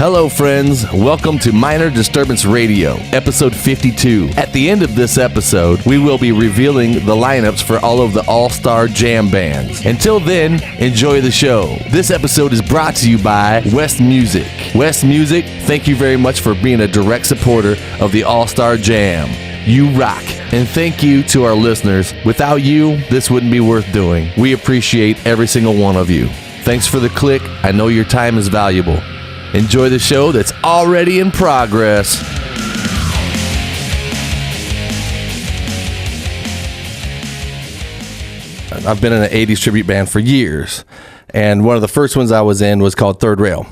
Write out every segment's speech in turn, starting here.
Hello, friends. Welcome to Minor Disturbance Radio, episode 52. At the end of this episode, we will be revealing the lineups for all of the all-star jam bands. Until then, enjoy the show. This episode is brought to you by West Music. West Music, thank you very much for being a direct supporter of the All-Star Jam. You rock. And thank you to our listeners. Without you, this wouldn't be worth doing. We appreciate every single one of you. Thanks for the click. I know your time is valuable. Enjoy the show that's already in progress. I've been in an 80s tribute band for years, and one of the first ones I was in was called Third Rail.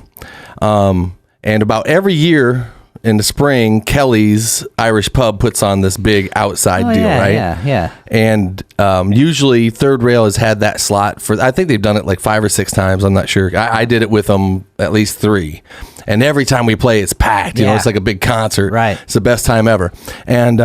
And about every year in the spring, Kelly's Irish Pub puts on this big outside deal, right? Yeah. And usually Third Rail has had that slot for, I think they've done it like 5 or 6 times. I'm not sure. I did it with them at least 3. And every time we play, it's packed. You know, it's like a big concert. Right. It's the best time ever. And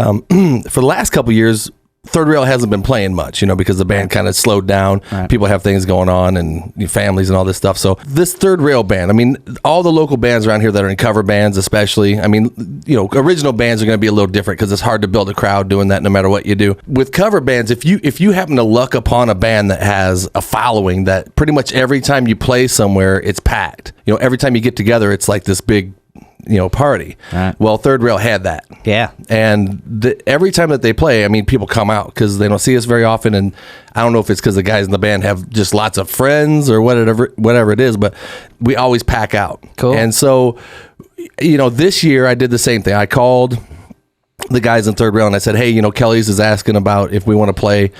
for the last couple of years, Third Rail hasn't been playing much, you know, because the band kind of slowed down. Right. People have things going on and families and all this stuff. So this Third Rail band, I mean, all the local bands around here that are in cover bands especially, I mean, you know, original bands are going to be a little different because it's hard to build a crowd doing that no matter what you do. With cover bands, if you happen to luck upon a band that has a following that pretty much every time you play somewhere, it's packed. You know, every time you get together, it's like this big, you know, party. Right. Well, Third Rail had that. Yeah. And every time that they play, I mean, people come out because they don't see us very often. And I don't know if it's because the guys in the band have just lots of friends or whatever it is, but we always pack out. Cool. And so, you know, this year I did the same thing. I called the guys in Third Rail and I said, hey, you know, Kelly's is asking about if we want to play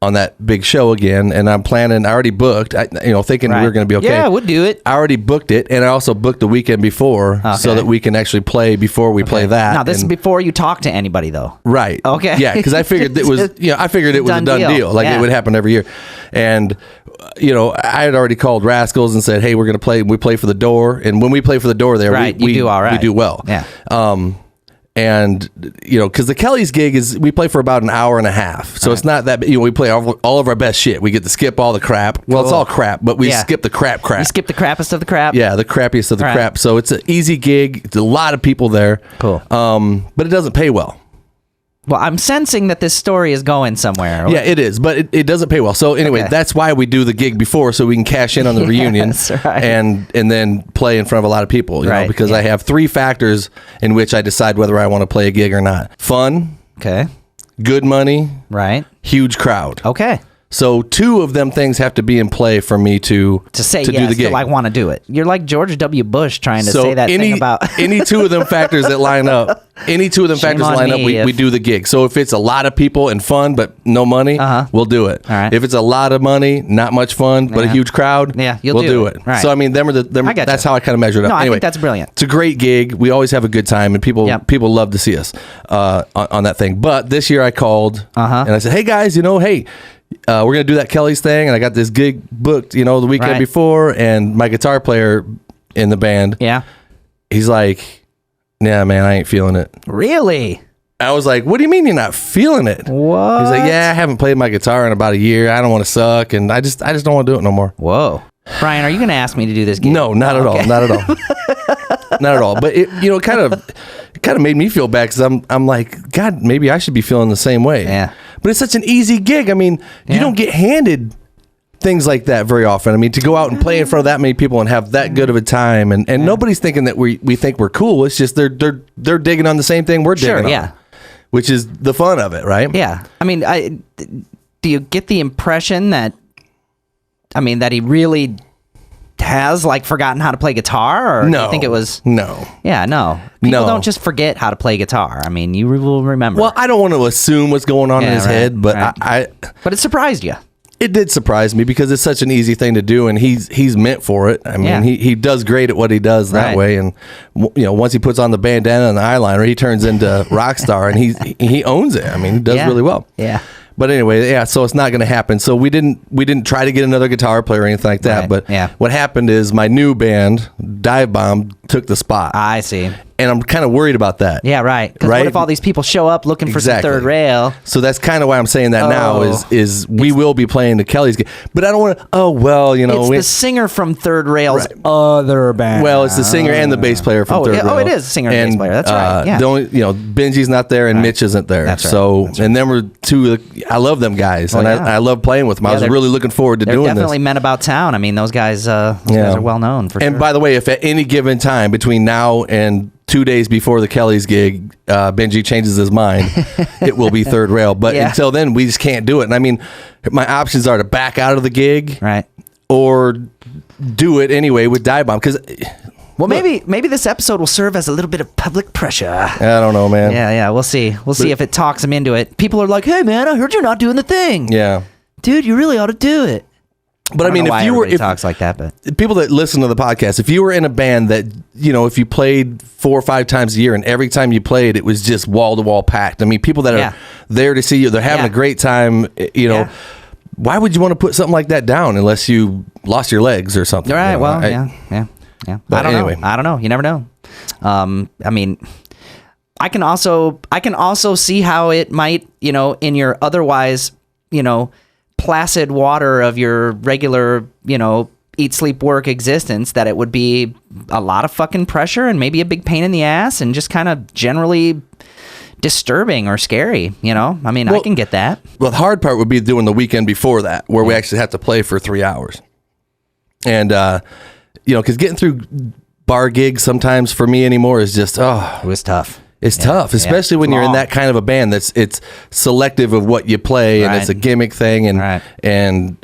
on that big show again, and I'm planning. I already booked. Thinking we were going to be okay. Yeah, we'll do it. I already booked it, and I also booked the weekend before so that we can actually play before we play that. Now, this is before you talk to anybody, though. Right. Okay. Yeah, because I figured it was. I figured it was a done deal. Like it would happen every year, and you know, I had already called Rascals and said, hey, we're going to play. We play for the Door, and when we play for the Door, there we do all right. We do well. Yeah. And, you know, because the Kelly's gig is, we play for about an hour and a half. So it's not that, you know, we play all of our best shit. We get to skip all the crap. Well, it's all crap, but we skip the crap. You skip the crappiest of the crap? Yeah, the crappiest of the crap. So it's an easy gig. It's a lot of people there. Cool. But it doesn't pay well. Well, I'm sensing that this story is going somewhere. Yeah, it is, but it doesn't pay well. So anyway, that's why we do the gig before, so we can cash in on the reunion and then play in front of a lot of people. You know, because I have 3 factors in which I decide whether I want to play a gig or not: fun, good money, huge crowd. Okay. So 2 of them things have to be in play for me to say to yes, do the gig. I want to do it. You're like George W. Bush trying to say that thing about any 2 of them factors that line up. Any 2 of them factors line up, we do the gig. So if it's a lot of people and fun but no money, we'll do it. All right. If it's a lot of money, not much fun, but a huge crowd, we'll do it. Right. So I mean, that's how I kind of measure it up. No, anyway, I think that's brilliant. It's a great gig. We always have a good time, and people love to see us on that thing. But this year I called and I said, hey guys, you know, we're going to do that Kelly's thing, and I got this gig booked, you know, the weekend before, and my guitar player in the band, he's like, yeah, man, I ain't feeling it. Really? I was like, what do you mean you're not feeling it? What? He's like, yeah, I haven't played my guitar in about a year. I don't want to suck, and I just don't want to do it no more. Whoa. Brian, are you going to ask me to do this gig? No, not at all. Not at all. Not at all. But it, you know, kind of made me feel bad because I'm like, God, maybe I should be feeling the same way. Yeah. But it's such an easy gig. I mean, you don't get handed things like that very often. I mean, to go out and play in front of that many people and have that good of a time, and nobody's thinking that we think we're cool. It's just they're digging on the same thing we're digging on. Which is the fun of it, right? Yeah. I mean, do you get the impression that he really has like forgotten how to play guitar, or do you think it was no people don't just forget how to play guitar? I mean, you will remember. Well, I don't want to assume what's going on in his head, but but it surprised you. It did surprise me because it's such an easy thing to do, and he's meant for it. I mean, he does great at what he does that way, and you know, once he puts on the bandana and the eyeliner, he turns into rock star, and he owns it. I mean, he does really well. Yeah. But anyway, so it's not going to happen. So we didn't try to get another guitar player or anything like that. But what happened is my new band, Dive Bomb, took the spot. I see. And I'm kind of worried about that. Yeah, right. Because what if all these people show up looking for some third rail? So that's kind of why I'm saying that now is we will be playing the Kelly's game. But I don't want to, it's the singer from Third Rail's other band. Well, it's the singer and the bass player from Third Rail. Oh, it is the singer and bass player. That's right. Yeah. The only, Benji's not there and Mitch isn't there. That's right. So, and then we're two, I love them guys. And I love playing with them. I was really looking forward to doing this. They're definitely men about town. I mean, those guys are well known for sure. And by the way, if at any given time between now and 2 days before the Kelly's gig, Benji changes his mind, it will be Third Rail. But until then, we just can't do it. And I mean, my options are to back out of the gig, right, or do it anyway with Dive Bomb. Because, maybe this episode will serve as a little bit of public pressure. I don't know, man. Yeah, we'll see. We'll see if it talks them into it. People are like, "Hey, man, I heard you're not doing the thing." Yeah, dude, you really ought to do it. But I mean, if talks like that, but people that listen to the podcast, if you were in a band that, if you played 4 or 5 times a year and every time you played, it was just wall to wall packed. I mean, people that are there to see you, they're having a great time, why would you want to put something like that down unless you lost your legs or something? Right. Well, yeah. But I don't know. You never know. I mean, I can also see how it might, in your otherwise, placid water of your regular, eat, sleep, work existence, that it would be a lot of fucking pressure and maybe a big pain in the ass and just kind of generally disturbing or scary, I mean, I can get that. Well, the hard part would be doing the weekend before that, where we actually have to play for 3 hours. And, because getting through bar gigs sometimes for me anymore is just, it was tough. It's tough, especially when you're in that kind of a band it's selective of what you play, and it's a gimmick thing, and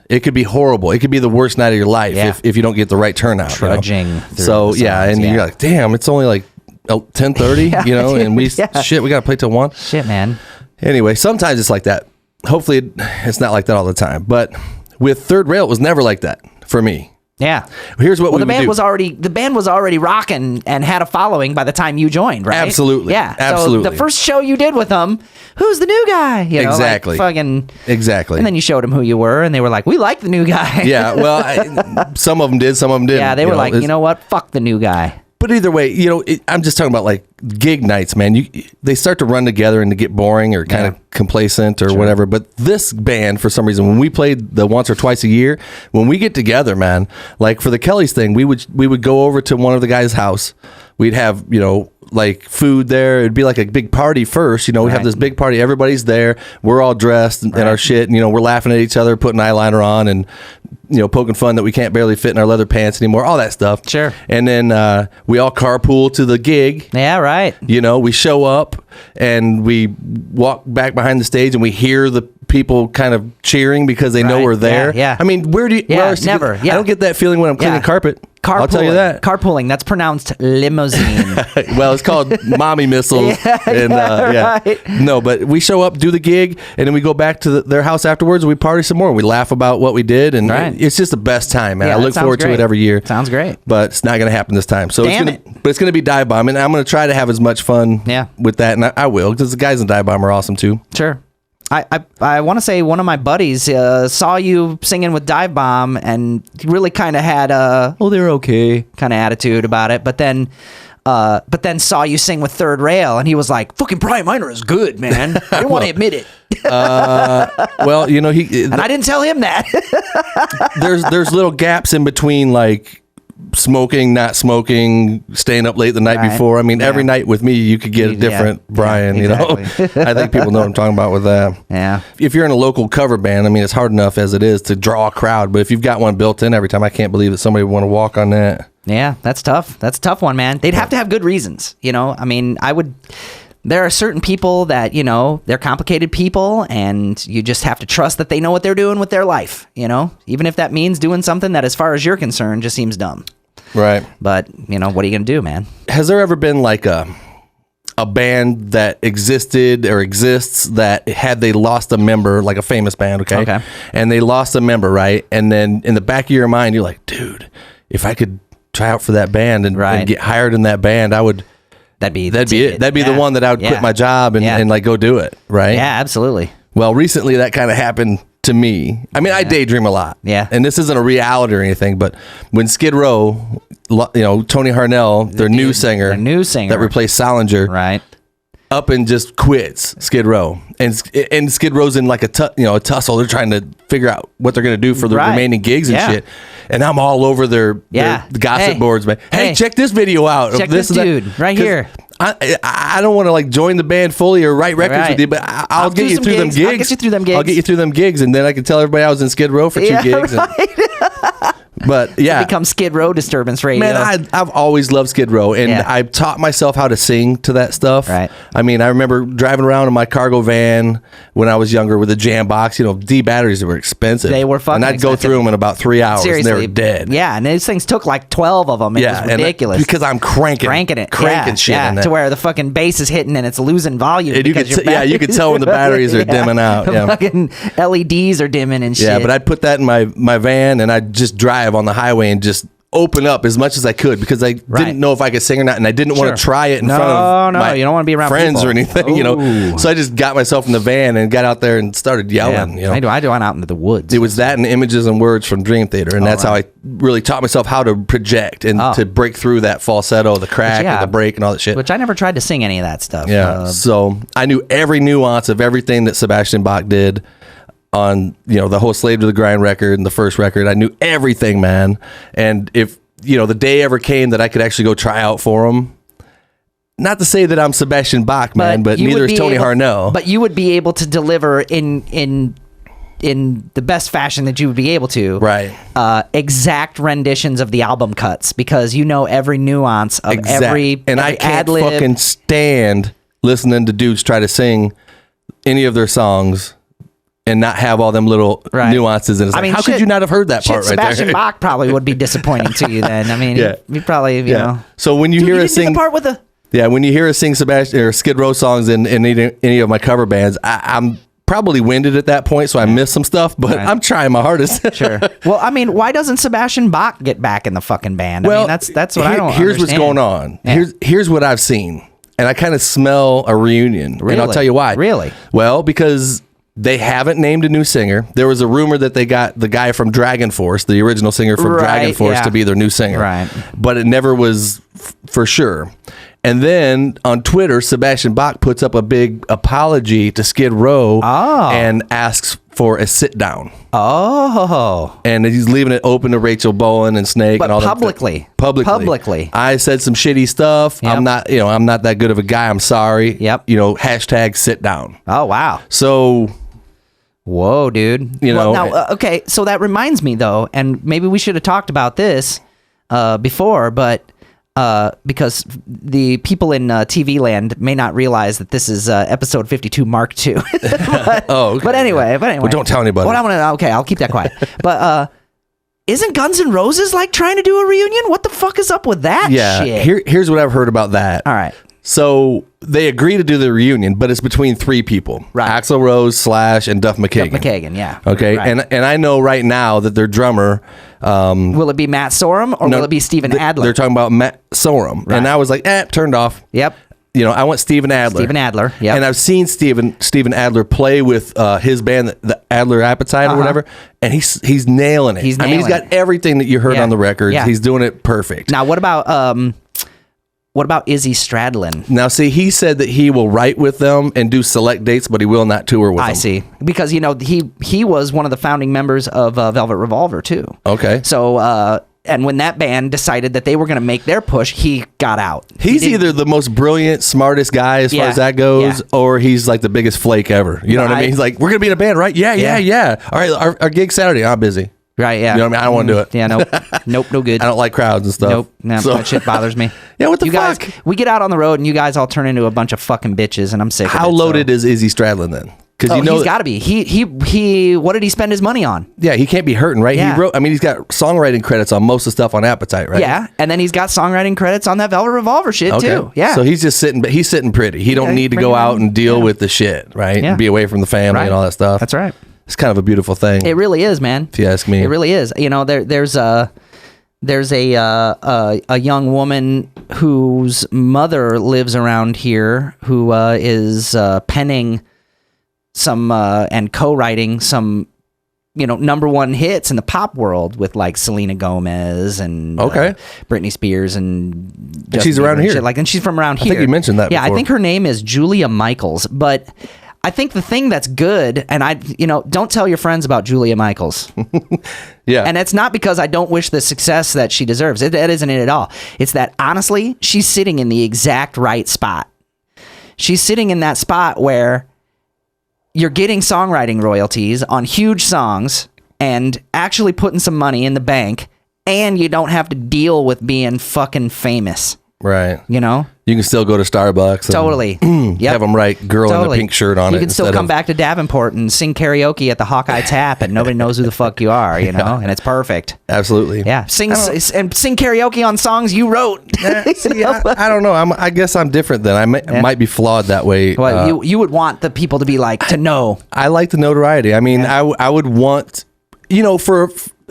it could be horrible. It could be the worst night of your life if you don't get the right turnout. Trudging. So and you're like, damn, it's only like 10:30, and we we got to play till 1. Shit, man. Anyway, sometimes it's like that. Hopefully, it's not like that all the time. But with Third Rail, it was never like that for me. Yeah. Here's what we would do. The band was already rocking and had a following by the time you joined, right? Absolutely. Yeah. Absolutely. So the first show you did with them, who's the new guy? Exactly. Exactly. And then you showed them who you were, and they were like, "We like the new guy." Yeah. Well, some of them did, some of them didn't. Yeah. They were like, "You know what? Fuck the new guy." But either way, I'm just talking about like gig nights, man. They start to run together and to get boring or kind of complacent or whatever. But this band, for some reason, when we played the once or twice a year, when we get together, man, like for the Kelly's thing, we would go over to one of the guys' house. We'd have, like food there. It'd be like a big party first. We have this big party. Everybody's there. We're all dressed in our shit. And, we're laughing at each other, putting eyeliner on and, poking fun that we can't barely fit in our leather pants anymore. All that stuff. Sure. And then we all carpool to the gig. Yeah, right. We show up and we walk back behind the stage and we hear the people kind of cheering because they know we're there. Yeah. I mean, where never. I don't get that feeling when I'm cleaning carpet. I'll tell you that. Carpooling. That's pronounced limousine. Well, it's called mommy missiles. Right. No, but we show up, do the gig, and then we go back to their house afterwards and we party some more. And we laugh about what we did. And it's just the best time, man. I look forward to it every year. Sounds great. But it's not going to happen this time. So it's going to be Dive Bomb. And I'm going to try to have as much fun with that. And I will, because the guys in Dive Bomb are awesome too. Sure. I want to say one of my buddies saw you singing with Dive Bomb and really kind of had they're okay kind of attitude about it, but then saw you sing with Third Rail and he was like, fucking Brian Miner is good, man. I didn't want to admit it. Well, he and I didn't tell him that. there's little gaps in between, like smoking, not smoking, staying up late the night before. I mean, every night with me, you could get a different Brian, exactly. I think people know what I'm talking about with that. Yeah. If you're in a local cover band, I mean, it's hard enough as it is to draw a crowd, but if you've got one built in every time, I can't believe that somebody would want to walk on that. Yeah, that's tough. That's a tough one, man. They'd have to have good reasons, I mean, there are certain people that, they're complicated people and you just have to trust that they know what they're doing with their life, even if that means doing something that, as far as you're concerned, just seems dumb. Right. But, what are you going to do, man? Has there ever been like a band that existed or exists that had they lost a member, like a famous band, okay? And they lost a member, right? And then in the back of your mind, you're like, dude, if I could try out for that band and get hired in that band, I would... That'd be it. That'd be the one that I would quit my job and like go do it, right? Yeah, absolutely. Well, recently that kind of happened to me. I mean, I daydream a lot. Yeah. And this isn't a reality or anything, but when Skid Row Tony Harnell, their new singer that replaced Salinger, right, up and just quits Skid Row, and Skid Row's in like a tussle. They're trying to figure out what they're going to do for the remaining gigs and shit. And I'm all over their gossip boards, man. Hey, check this video out. Check this dude right here. I don't want to like join the band fully or write records with you, but I'll get you through them gigs. I'll get you through them gigs. I'll get you through them gigs, and then I can tell everybody I was in Skid Row for 2 gigs. But yeah, become Skid Row Disturbance Radio. Man, I've always loved Skid Row, and I've taught myself how to sing to that stuff. Right. I mean, I remember driving around in my cargo van when I was younger with a jam box. D batteries were expensive. They were fucking expensive. And I'd go through them in about 3 hours. Seriously. And they were dead. Yeah, and these things took like 12 of them. It was ridiculous. Because I'm cranking shit in it. To where the fucking bass is hitting and it's losing volume. And you could tell when the batteries are dimming out. The fucking LEDs are dimming and shit. Yeah, but I'd put that in my van and I'd just drive on the highway and just open up as much as I could because I didn't know if I could sing or not, and I didn't want to try it in front of my you don't want to be around friends people. or anything, So I just got myself in the van and got out there and started yelling. I went out into the woods. It was that and Images and Words from Dream Theater, and that's how I really taught myself how to project and to break through that falsetto, the crack, and the break, and all that shit. Which I never tried to sing any of that stuff. Yeah, so I knew every nuance of everything that Sebastian Bach did on the whole Slave to the Grind record and the first record. I knew everything, man. And if the day ever came that I could actually go try out for him, not to say that I'm Sebastian Bach, man, but neither is Tony Harnell. But you would be able to deliver in the best fashion that you would be able to, right? Exact renditions of the album cuts because every nuance of every and I can't fucking stand listening to dudes try to sing any of their songs and not have all them little nuances. And it's how could you not have heard that part right there? Sebastian Bach probably would be disappointing to you then. I mean, he probably, So when you hear us sing the part with the... Yeah, when you hear us sing Sebastian or Skid Row songs in any of my cover bands, I'm probably winded at that point, so I miss some stuff, but I'm trying my hardest. Sure. Well, I mean, why doesn't Sebastian Bach get back in the fucking band? Well, I mean, that's what I don't Here's understand. what's going on. Yeah. Here's what I've seen, and I kind of smell a reunion, Really? and I'll tell you why. Really? Well, because they haven't named a new singer. There was a rumor that they got the guy from Dragon Force, the original singer from Dragon Force, to be their new singer. Right. But it never was for sure. And then on Twitter, Sebastian Bach puts up a big apology to Skid Row and asks for a sit down. Oh. And he's leaving it open to Rachel Bowen and Snake and all publicly. that. Publicly. I said some shitty stuff. Yep. I'm not that good of a guy. I'm sorry. Yep. # sit down. Oh, wow. So... Whoa, dude. Okay, so that reminds me, though, and maybe we should have talked about this before, but because the people in TV land may not realize that this is episode 52 Mark II. But anyway. Well, don't tell anybody. I'll keep that quiet. But isn't Guns N' Roses like trying to do a reunion? What the fuck is up with that shit? Here's what I've heard about that. All right. So they agree to do the reunion, but it's between 3 people. Right. Axl Rose, Slash, and Duff McKagan. Duff McKagan, yeah. Okay. Right. And I know right now that their drummer... will it be Matt Sorum or will it be Steven Adler? They're talking about Matt Sorum. Right. And I was like, turned off. Yep. I want Steven Adler. Yep. And I've seen Steven Adler play with his band, the Adler Appetite or whatever, and he's nailing it. He's got everything that you heard on the record. Yeah. He's doing it perfect. Now, what about Izzy Stradlin? Now, see, he said that he will write with them and do select dates, but he will not tour with them. I see. Because, he was one of the founding members of Velvet Revolver, too. Okay. So, and when that band decided that they were going to make their push, he got out. He's either the most brilliant, smartest guy as far as that goes, or he's like the biggest flake ever. You know what I mean? He's like, we're going to be in a band, right? Yeah. All right, our gig's Saturday. I'm busy. Right, yeah. You know what I mean? I don't want to do it. Yeah, nope, no good. I don't like crowds and stuff. Nope, that shit bothers me. Yeah, what the fuck? Guys, we get out on the road and you guys all turn into a bunch of fucking bitches and I'm sick of it. How loaded is Izzy Stradlin then? Because he's got to be. He. What did he spend his money on? Yeah, he can't be hurting, right? Yeah. He wrote. I mean, he's got songwriting credits on most of the stuff on Appetite, right? Yeah, and then he's got songwriting credits on that Velvet Revolver shit too. Yeah. So he's just sitting, but he's sitting pretty. He don't need to go out and deal with the shit, right? Yeah. And be away from the family and all that stuff. That's right. It's kind of a beautiful thing. It really is, man. If you ask me, it really is. There's a young woman whose mother lives around here who is penning some and co-writing some #1 hits in the pop world with like Selena Gomez and Britney Spears and she's around here. And she's from around here. I think you mentioned that before. I think her name is Julia Michaels. But I think the thing that's good, and don't tell your friends about Julia Michaels. Yeah. And it's not because I don't wish the success that she deserves. That isn't it at all. It's that, honestly, she's sitting in the exact right spot. She's sitting in that spot where you're getting songwriting royalties on huge songs and actually putting some money in the bank, and you don't have to deal with being fucking famous. Right. You know? You can still go to Starbucks. Totally. Have them write girl in a pink shirt on it. You can still come back to Davenport and sing karaoke at the Hawkeye Tap, and nobody knows who the fuck you are, and it's perfect. Absolutely. Yeah. Sing karaoke on songs you wrote. I don't know. I guess I'm different then. I might be flawed that way. Well, you would want the people to be like, to know. I like the notoriety. I mean, I would want,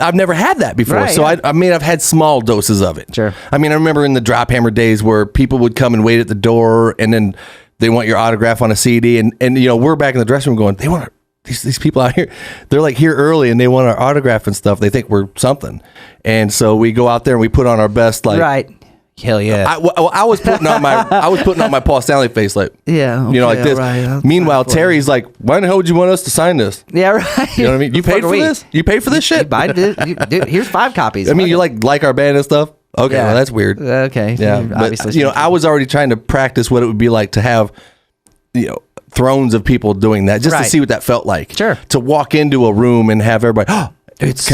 I've never had that before. Right, so I've had small doses of it. Sure. I mean, I remember in the Drop Hammer days where people would come and wait at the door and then they want your autograph on a CD. And we're back in the dressing room going, they want these people out here. They're like here early and they want our autograph and stuff. They think we're something. And so we go out there and we put on our best, like, right. Hell yeah! I was putting on my Paul Stanley face, like, like this. Right. Meanwhile, Terry's like, "Why the hell would you want us to sign this?" Yeah, right. You know what I mean? You paid for this? You paid for this shit? Dude, here's 5 copies. I mean, you like our band and stuff. Okay, well, that's weird. Okay, yeah. Obviously, I was already trying to practice what it would be like to have, thrones of people doing that, just to see what that felt like. Sure. To walk into a room and have everybody, it's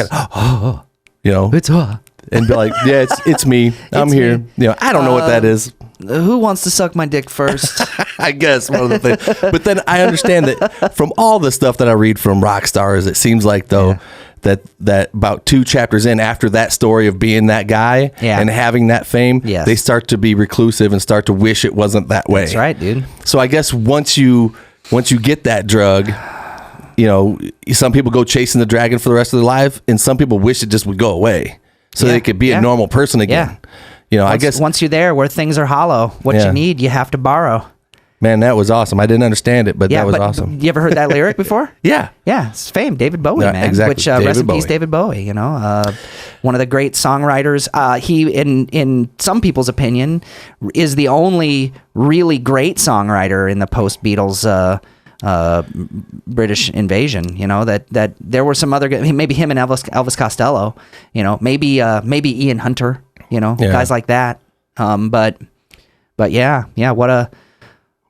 and be like, yeah, it's me. I'm here. Me. I don't know what that is. Who wants to suck my dick first? I guess one of the things. But then I understand that from all the stuff that I read from rock stars, it seems like though that about 2 chapters in after that story of being that guy and having that fame, they start to be reclusive and start to wish it wasn't that way. That's right, dude. So I guess once you get that drug, some people go chasing the dragon for the rest of their life, and some people wish it just would go away. So they could be a normal person again. Yeah. I guess once you're there where things are hollow, what you need, you have to borrow. Man, that was awesome. I didn't understand it, but that was awesome. You ever heard that lyric before? Yeah. Yeah, it's fame. David Bowie, man. Exactly. Which, rest in peace, David Bowie, one of the great songwriters. He, in some people's opinion, is the only really great songwriter in the post-Beatles British invasion, that there were some other, maybe him and Elvis Costello, maybe Ian Hunter, guys like that. But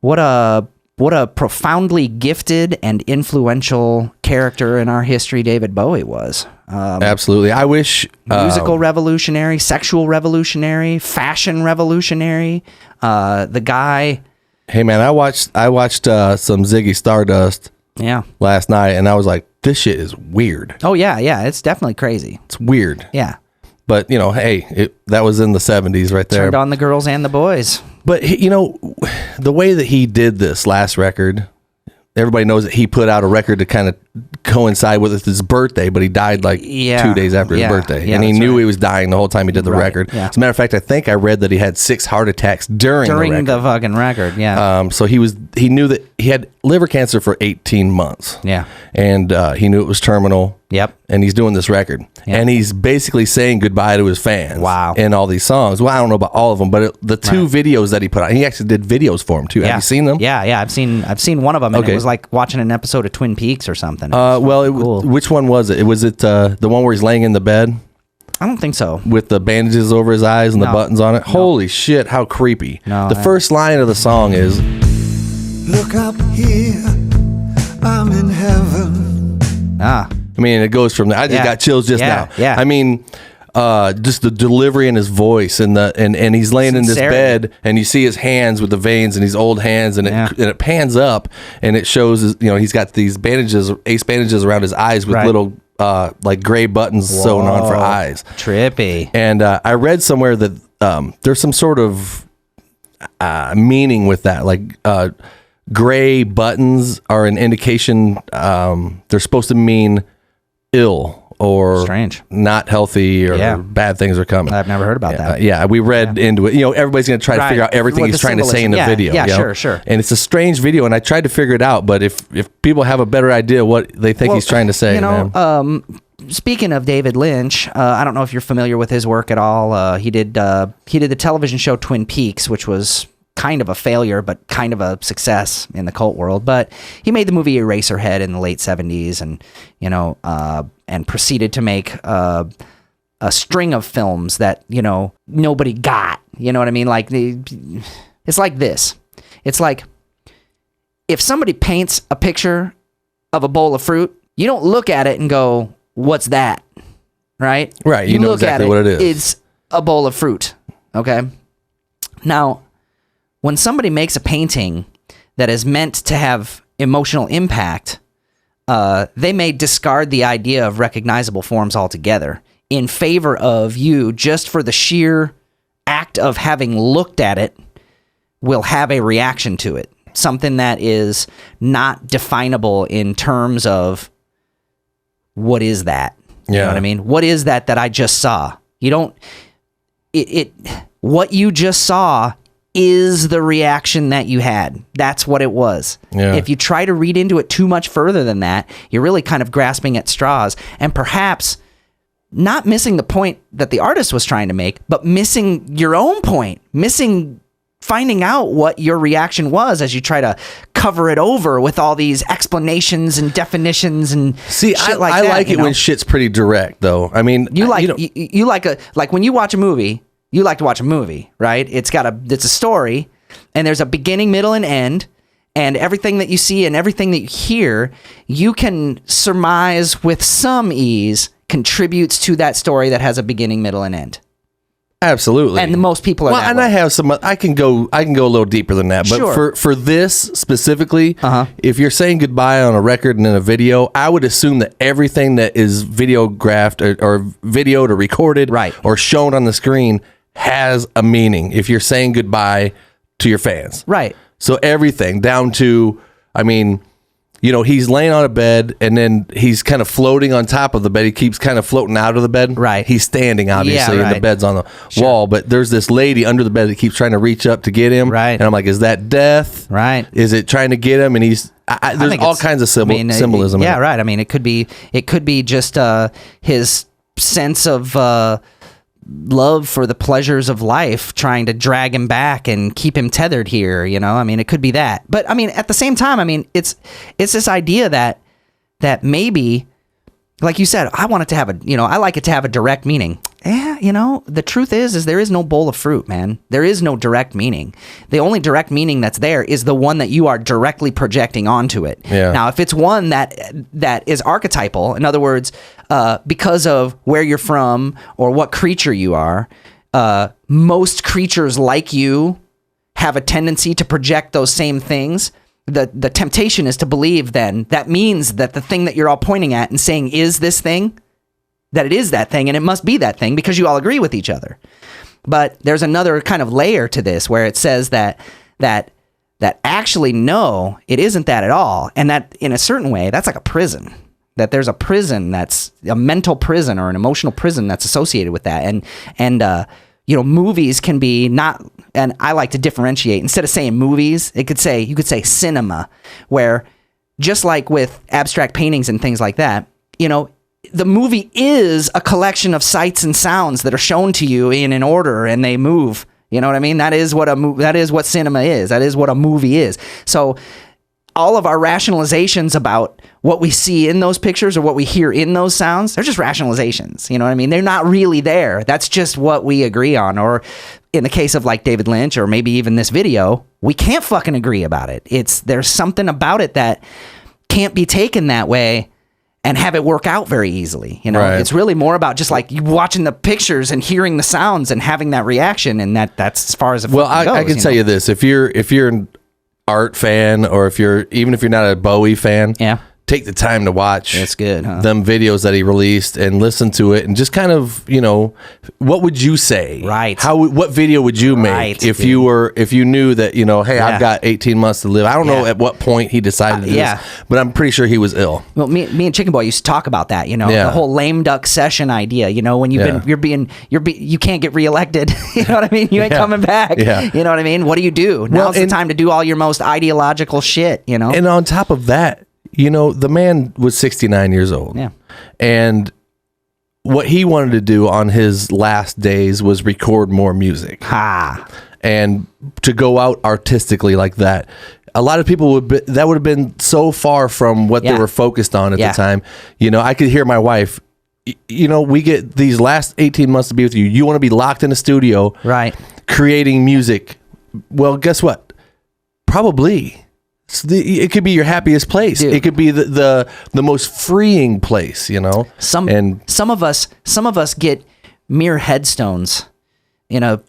what a profoundly gifted and influential character in our history David Bowie was. Absolutely. I wish musical revolutionary, sexual revolutionary, fashion revolutionary. The guy. Hey man, I watched some Ziggy Stardust last night, and I was like, this shit is weird. Oh yeah, it's definitely crazy. It's weird. Yeah. But, hey, that was in the 70s right there. Turned on the girls and the boys. But, the way that he did this last record, everybody knows that he put out a record to kind of coincide with his birthday, but he died 2 days after his birthday. And he knew he was dying the whole time he did the record. Yeah. As a matter of fact, I think I read that he had 6 heart attacks during the fucking record. Yeah. So he knew that he had liver cancer for 18 months. Yeah. And he knew it was terminal. Yep. And he's doing this record. Yep. And he's basically saying goodbye to his fans. Wow. In all these songs. Well, I don't know about all of them, but the 2 videos that he put out, he actually did videos for them too. Yeah. Have you seen them? Yeah. I've seen one of them, and it was like watching an episode of Twin Peaks or something. Cool. Which one was it? Was it the one where he's laying in the bed? I don't think so. With the bandages over his eyes and the buttons on it? No. Holy shit, how creepy. No, the first line of the song is, look up here, I'm in heaven. I mean, it goes from there. I just got chills just now. Yeah. I mean, just the delivery in his voice and he's laying in this bed and you see his hands with the veins and these old hands and it pans up and it shows he's got these ace bandages around his eyes with little like gray buttons sewn on for eyes. Trippy. And I read somewhere that there's some sort of meaning with that, like gray buttons are an indication they're supposed to mean ill or strange, not healthy, or bad things are coming. I've never heard about that. We read into it. Everybody's going to try to figure out everything he's trying to say in the video. Yeah, sure. And it's a strange video, and I tried to figure it out, but if people have a better idea what they think he's trying to say, speaking of David Lynch, I don't know if you're familiar with his work at all. He did the television show Twin Peaks, which was kind of a failure, but kind of a success in the cult world. But he made the movie Eraserhead in the late 70s, and proceeded to make a string of films that nobody got. You know what I mean? Like it's like this. It's like if somebody paints a picture of a bowl of fruit, you don't look at it and go, "What's that?" Right? Right. You know exactly what it is. It's a bowl of fruit. Okay. Now, when somebody makes a painting that is meant to have emotional impact, they may discard the idea of recognizable forms altogether in favor of you just for the sheer act of having looked at it will have a reaction to it. Something that is not definable in terms of what is that? You know what I mean? What is that I just saw? You don't... What you just saw is the reaction that you had. That's what it was. Yeah. If you try to read into it too much further than that, you're really kind of grasping at straws and perhaps not missing the point that the artist was trying to make, but missing your own point, finding out what your reaction was as you try to cover it over with all these explanations and definitions and shit like that. I like it when shit's pretty direct, though. I mean, you like when you watch a movie. You like to watch a movie, right? It's a story, and there's a beginning, middle, and end, and everything that you see and everything that you hear, you can surmise with some ease contributes to that story that has a beginning, middle, and end. Absolutely. And most people are that and way. I have some. I can go a little deeper than that. But sure. for this specifically, if you're saying goodbye on a record and in a video, I would assume that everything that is videographed or videoed or recorded or shown on the screen has a meaning. If you're saying goodbye to your fans, right? So everything down to, I mean, he's laying on a bed and then he's kind of floating on top of the bed. He keeps kind of floating out of the bed. Right. He's standing, obviously, and the bed's on the wall. But there's this lady under the bed that keeps trying to reach up to get him. Right. And I'm like, is that death? Right. Is it trying to get him? And he's there's all kinds of symbolism. Yeah, right. I mean, it could be just his sense of love for the pleasures of life trying to drag him back and keep him tethered here, I mean, it could be that. But I mean, at the same time, I mean, it's this idea that maybe, like you said, I want it to have I like it to have a direct meaning. Yeah, the truth is there is no bowl of fruit, man. There is no direct meaning. The only direct meaning that's there is the one that you are directly projecting onto it. Yeah. Now, if it's one that is archetypal, in other words, because of where you're from or what creature you are, most creatures like you have a tendency to project those same things. The temptation is to believe then that means that the thing that you're all pointing at and saying is this thing, that it is that thing, and it must be that thing because you all agree with each other. But there's another kind of layer to this where it says that actually, no, it isn't that at all. And that in a certain way, that's like a prison. That there's a prison that's a mental prison or an emotional prison that's associated with that. And movies can be not, and I like to differentiate. Instead of saying movies, you could say cinema, where just like with abstract paintings and things like that, the movie is a collection of sights and sounds that are shown to you in an order and they move. You know what I mean? That is what cinema is. That is what a movie is. So all of our rationalizations about what we see in those pictures or what we hear in those sounds, they're just rationalizations. You know what I mean? They're not really there. That's just what we agree on. Or in the case of like David Lynch or maybe even this video, we can't fucking agree about it. There's something about it that can't be taken that way and have it work out very easily. Right. It's really more about just like you watching the pictures and hearing the sounds and having that reaction. And that's as far as it goes. I can tell you this, if you're an art fan or if you're not a Bowie fan, take the time to watch It's good, huh? them videos that he released and listen to it and just kind of, what would you say? Right. What video would you make Right, if dude. if you knew that, hey, Yeah. I've got 18 months to live. I don't know Yeah. at what point he decided to do yeah. this, but I'm pretty sure he was ill. Well, me and Chicken Boy used to talk about that, Yeah. the whole lame duck session idea, when you can't get reelected, you know what I mean? You ain't coming back. Yeah. You know what I mean? What do you do? Now's the time to do all your most ideological shit, And on top of that, the man was 69 years old. Yeah. And what he wanted to do on his last days was record more music. Ha. And to go out artistically like that. A lot of people that would have been so far from what they were focused on at the time. I could hear my wife, we get these last 18 months to be with you. You want to be locked in a studio, Right. creating music. Well, guess what? Probably. It could be your happiest place. Dude. It could be the most freeing place, Some of us get mere headstones in a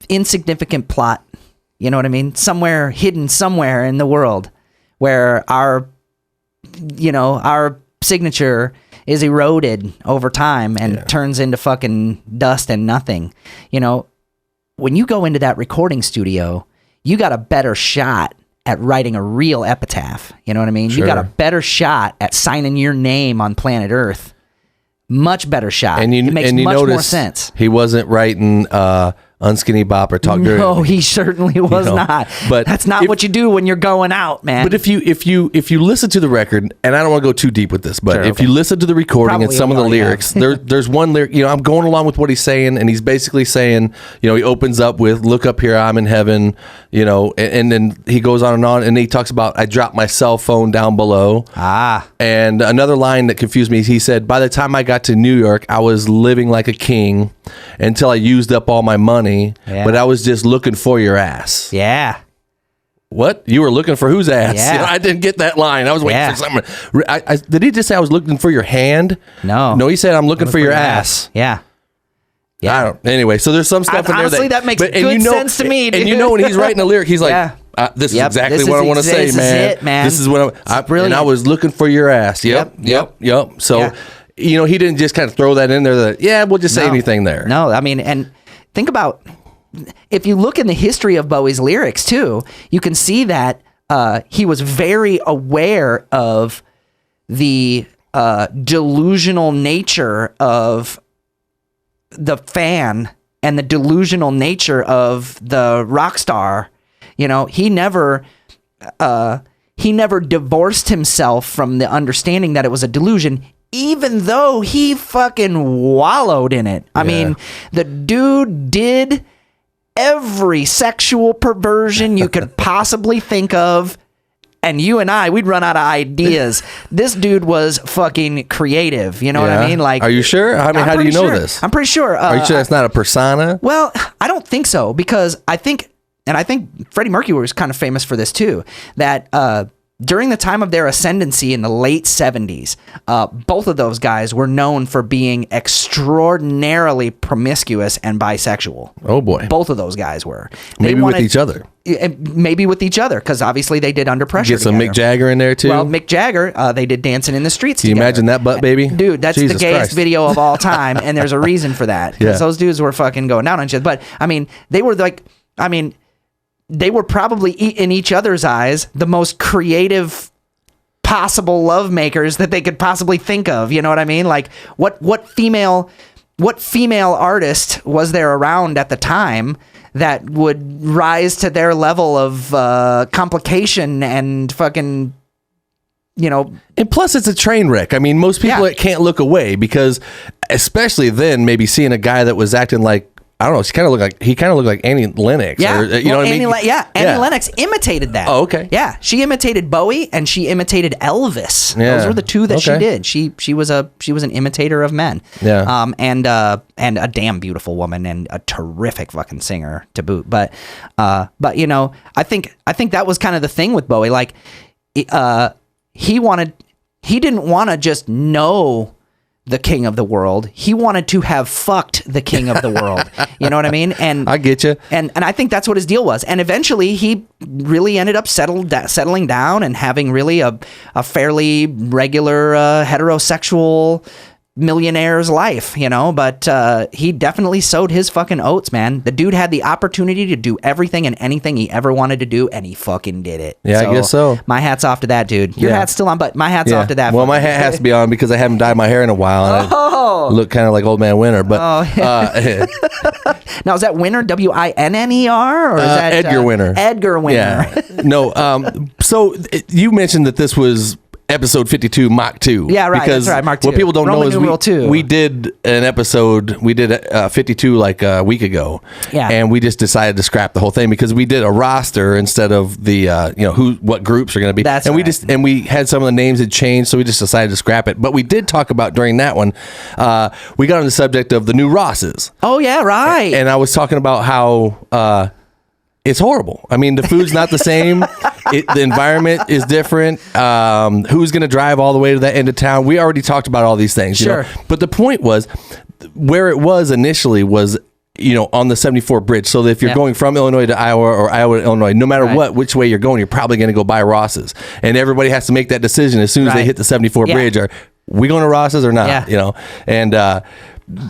insignificant plot. You know what I mean? Somewhere hidden somewhere in the world where our signature is eroded over time and turns into fucking dust and nothing. When you go into that recording studio, you got a better shot at writing a real epitaph. You know what I mean? Sure. You got a better shot at signing your name on planet Earth. Much better shot. And it makes much more sense. He wasn't writing Unskinny Bop or Talk Dirty. No, he certainly was not. But that's not what you do when you're going out, man. But if you listen to the record, and I don't want to go too deep with this, but Sure, if you listen to the recording Probably and some of the already lyrics, there's one lyric. I'm going along with what he's saying, and he's basically saying, he opens up with "Look up here, I'm in heaven," and then he goes on, and he talks about I dropped my cell phone down below. And another line that confused me, he said, "By the time I got to New York, I was living like a king until I used up all my money, but I was just looking for your ass." Yeah. What? You were looking for whose ass? Yeah. I didn't get that line. I was waiting for something. Did he just say I was looking for your hand? No. No, he said I'm looking for your ass. Yeah. I don't. Anyway, so there's some stuff in there honestly, that makes good sense to me, dude. And when he's writing a lyric, he's like, "This is exactly what I want to say, man. It, man. This is what and I was looking for your ass." Yep. So, he didn't just kind of throw that in there. We'll just say anything there. No, I mean, and think about, if you look in the history of Bowie's lyrics too, you can see that he was very aware of the delusional nature of the fan and the delusional nature of the rock star. He never divorced himself from the understanding that it was a delusion, even though he fucking wallowed in it. I mean, the dude did every sexual perversion you could possibly think of, and you and we'd run out of ideas. This dude was fucking creative. You know what I mean? Like, are you sure? I mean, how do you know this? I'm pretty sure. Are you sure that's not a persona? Well, I don't think so, because I think Freddie Mercury was kind of famous for this too, that during the time of their ascendancy in the late 70s, both of those guys were known for being extraordinarily promiscuous and bisexual. Oh boy. Both of those guys were. Maybe with each other. Maybe with each other, because obviously they did Under Pressure Get some together. Mick Jagger in there too. Well, Mick Jagger, they did Dancing in the Streets Can you together. imagine that butt, baby? Dude, that's Jesus the gayest Christ. video of all time, and there's a reason for that. Because those dudes were fucking going down on shit. But, I mean, they were probably, in each other's eyes, the most creative possible love makers that they could possibly think of. You know what I mean? Like, what female artist was there around at the time that would rise to their level of complication and fucking, And plus, it's a train wreck. I mean, most people can't look away, because, especially then, maybe seeing a guy that was acting like, I don't know, he kind of looked like Annie Lennox. Yeah, or, you know what I mean? Annie Lennox imitated that. Oh, okay. Yeah, she imitated Bowie and she imitated Elvis. Yeah. Those were the two that she Okay. did. She was an imitator of men. Yeah. And a damn beautiful woman and a terrific fucking singer to boot. But I think that was kind of the thing with Bowie. Like, he didn't want to just know the king of the world. He wanted to have fucked the king of the world. You know what I mean? And I get you. And I think that's what his deal was. And eventually he really ended up settling down and having really a fairly regular heterosexual millionaire's life, you know, but he definitely sowed his fucking oats, man. The dude had the opportunity to do everything and anything he ever wanted to do, and he fucking did it. Yeah, I guess so. My hat's off to that dude. Your hat's still on, but my hat's off to that. Well, my hat has to be on because I haven't dyed my hair in a while. And I look kind of like Old Man Winter, but now is that Winter, Winner, or is that Edgar Winter? Edgar Winter. Yeah. No. So you mentioned that this was episode 52 Mach 2. Yeah, right. Because that's right, Mach 2. What people don't Roman know is we did an episode, we did 52 like a week ago. Yeah. And we just decided to scrap the whole thing because we did a roster instead of the, what groups are going to be. That's and right. we had some of the names had changed, so we just decided to scrap it. But we did talk about during that one, we got on the subject of the new Rosses. Oh, yeah, right. And I was talking about how, it's horrible. I mean, the food's not the same. The environment is different. Who's going to drive all the way to that end of town? We already talked about all these things. Sure. You know? But the point was, where it was initially was, on the 74 bridge. So that if you're going from Illinois to Iowa or Iowa to Illinois, no matter which way you're going, you're probably going to go by Ross's. And everybody has to make that decision as soon as they hit the 74 bridge. Are we going to Ross's or not? Yeah. And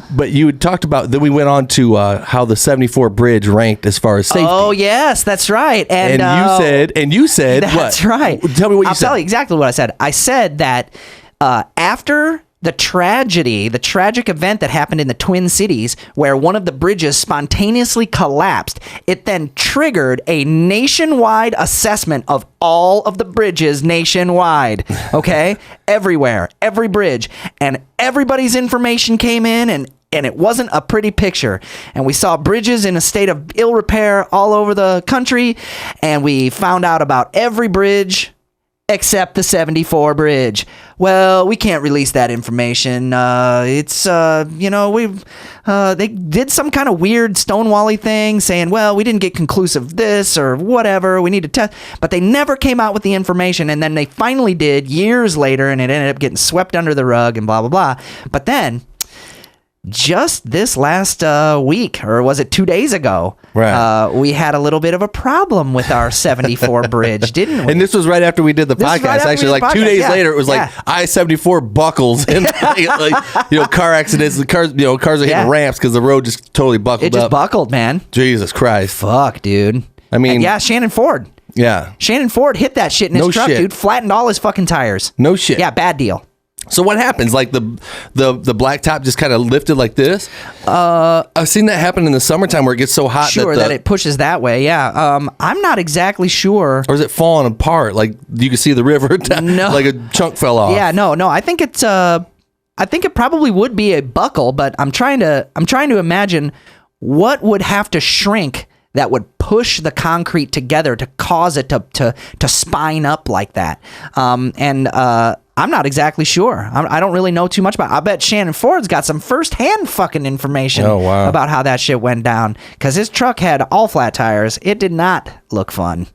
but you had talked about that we went on to how the 74 bridge ranked as far as safety. Oh yes, that's right. And you said that's what? right. Tell me what you said. I'll tell you exactly what I said. I said that after the tragic event that happened in the Twin Cities, where one of the bridges spontaneously collapsed, it then triggered a nationwide assessment of all of the bridges nationwide. Okay? Everywhere, every bridge, and everybody's information came in, and it wasn't a pretty picture. And we saw bridges in a state of ill repair all over the country, and we found out about every bridge except the 74 bridge. Well, we can't release that information. They did some kind of weird Stonewally thing saying, well, we didn't get conclusive this or whatever. We need to test. But they never came out with the information. And then they finally did years later, and it ended up getting swept under the rug and blah, blah, blah. But then just this last week, or was it 2 days ago, we had a little bit of a problem with our 74 bridge, didn't we? And this was right after we did the podcast. Actually, like 2 days later, it was like I-74 buckles and car accidents. The cars, cars are hitting ramps because the road just totally buckled up. It just buckled, man. Jesus Christ. Fuck, dude. I mean, and Shannon Ford. Yeah. Shannon Ford hit that shit in his truck, dude. Flattened all his fucking tires. No shit. Yeah, bad deal. So what happens? Like the blacktop just kind of lifted like this? I've seen that happen in the summertime where it gets so hot that it pushes that way. Yeah. I'm not exactly sure. Or is it falling apart? Like you can see the river like a chunk fell off. Yeah, no. I think it's I think it probably would be a buckle, but I'm trying to imagine what would have to shrink that would push the concrete together to cause it to spine up like that. I'm not exactly sure. I don't really know too much about it. I bet Shannon Ford's got some first-hand fucking information about how that shit went down, because his truck had all flat tires. It did not look fun.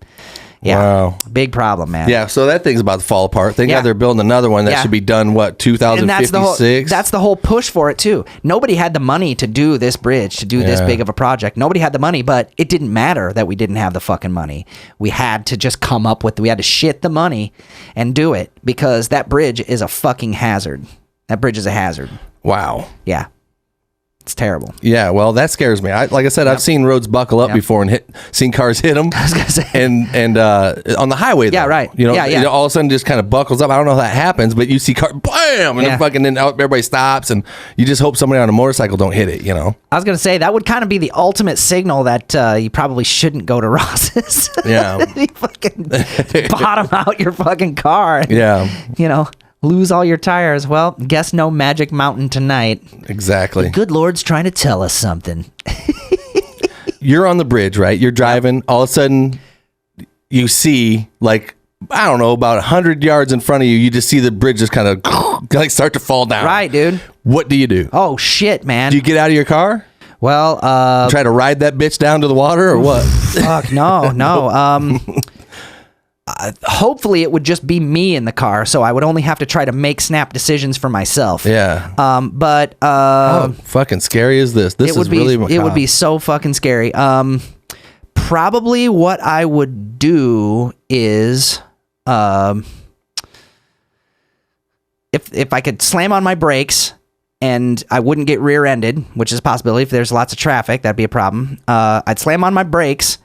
Yeah. Wow. Big problem, man. Yeah, so that thing's about to fall apart. Thank God they're building another one that should be done, 2056? That's the whole push for it, too. Nobody had the money to do this bridge, to do this big of a project. Nobody had the money, but it didn't matter that we didn't have the fucking money. We had to just we had to shit the money and do it, because that bridge is a fucking hazard. That bridge is a hazard. Wow. Yeah. It's terrible. Yeah, well, that scares me. Like I said, I've seen roads buckle up before and seen cars hit them. I was gonna say. And on the highway, though, yeah, right. All of a sudden just kind of buckles up. I don't know how that happens, but you see car, bam, and then everybody stops, and you just hope somebody on a motorcycle don't hit it. I was gonna say that would kind of be the ultimate signal that you probably shouldn't go to Ross's. Yeah, you fucking bottom out your fucking car. And, yeah, lose all your tires. Well, guess no Magic Mountain tonight. Exactly. The good Lord's trying to tell us something. You're on the bridge, right? You're driving. All of a sudden, you see, like, I don't know, about 100 yards in front of you, you just see the bridge just kind of start to fall down. Right, dude. What do you do? Oh, shit, man. Do you get out of your car? Well, try to ride that bitch down to the water or what? Fuck, no. hopefully it would just be me in the car, so I would only have to try to make snap decisions for myself. Yeah. But how fucking scary is this? This is really macabre. It would be so fucking scary. Probably what I would do is, if I could slam on my brakes and I wouldn't get rear-ended, which is a possibility. If there's lots of traffic, that'd be a problem. I'd slam on my brakes,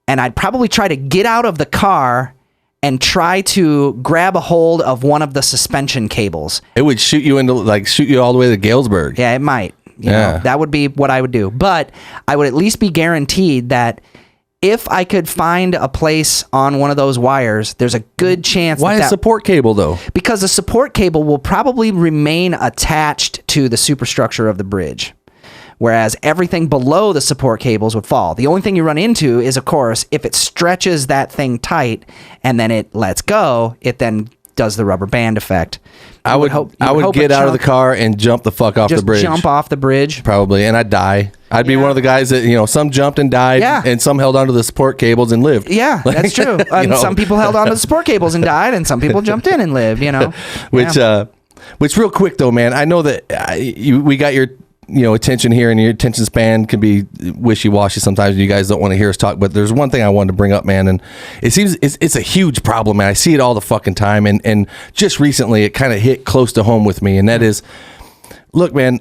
and I'd probably try to get out of the car and try to grab a hold of one of the suspension cables. It would shoot you all the way to Galesburg. Yeah, it might. You know, that would be what I would do. But I would at least be guaranteed that if I could find a place on one of those wires, there's a good chance. Why a support cable, though? Because the support cable will probably remain attached to the superstructure of the bridge, whereas everything below the support cables would fall. The only thing you run into is, of course, if it stretches that thing tight and then it lets go, it then does the rubber band effect. I would get out of the car and jump the fuck off the bridge. Just jump off the bridge. Probably, and I'd die. I'd be one of the guys that, some jumped and died, and some held onto the support cables and lived. Yeah, that's true. Some people held onto the support cables and died, and some people jumped in and lived, Which real quick, though, man, I know that we got your attention here, and your attention span can be wishy-washy sometimes, and you guys don't want to hear us talk, but there's one thing I wanted to bring up, man, and it seems it's a huge problem, man. I see it all the fucking time, and just recently it kind of hit close to home with me, and that is, look, man,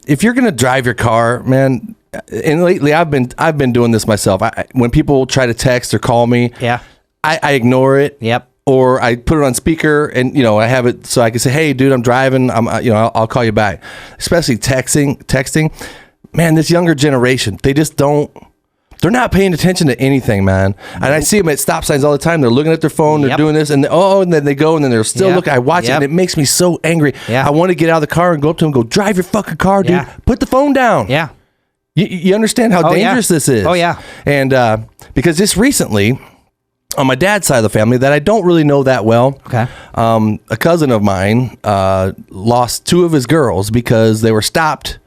if you're gonna drive your car, man, and lately I've been doing this myself. When people try to text or call me, I ignore it. Yep. Or I put it on speaker, and I have it so I can say, "Hey, dude, I'm driving. I'll call you back." Especially texting. Man, this younger generation, they just don't. They're not paying attention to anything, man. And I see them at stop signs all the time. They're looking at their phone. They're doing this, and then they go, and then they're still looking. I watch it, and it makes me so angry. Yeah. I want to get out of the car and go up to them and go, "Drive your fucking car, dude. Yeah. Put the phone down." Yeah. You understand how dangerous this is? Oh yeah. And because just recently, on my dad's side of the family that I don't really know that well. Okay. A cousin of mine lost 2 of his girls because they were stopped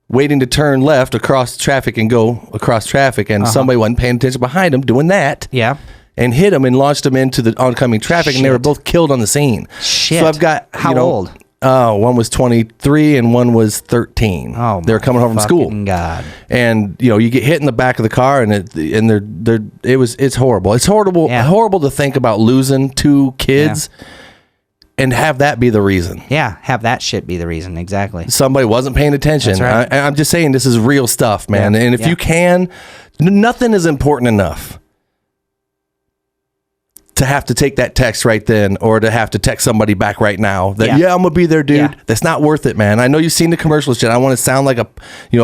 waiting to turn left across traffic and go across traffic, and somebody wasn't paying attention behind them doing that. Yeah. And hit them and launched them into the oncoming traffic, and they were both killed on the scene. Shit. So I've got how old? One was 23 and one was 13. Oh, they were coming home from school. God. And you get hit in the back of the car, and it's horrible. It's horrible to think about losing 2 kids and have that be the reason. Yeah, have that shit be the reason. Exactly. Somebody wasn't paying attention. That's right. I'm just saying, this is real stuff, man. And if you can, nothing is important enough to have to take that text right then, or to have to text somebody back right now that I'm gonna be there, dude. Yeah. That's not worth it, man. I know you've seen the commercials, shit. I want to sound like a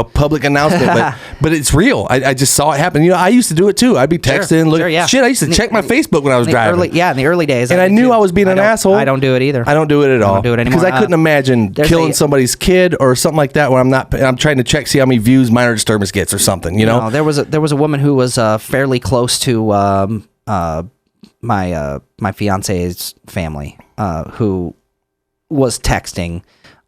public announcement, but it's real. I just saw it happen. I used to do it too. I'd be texting, shit. I used to check my Facebook when I was driving. In the early days, and I knew I was being an asshole. I don't do it either. I don't do it at all. I don't do it anymore because I couldn't imagine killing somebody's kid or something like that when I'm trying to check, see how many views Minor Disturbance gets or something. No, there was a woman who was fairly close to my fiance's family, who was texting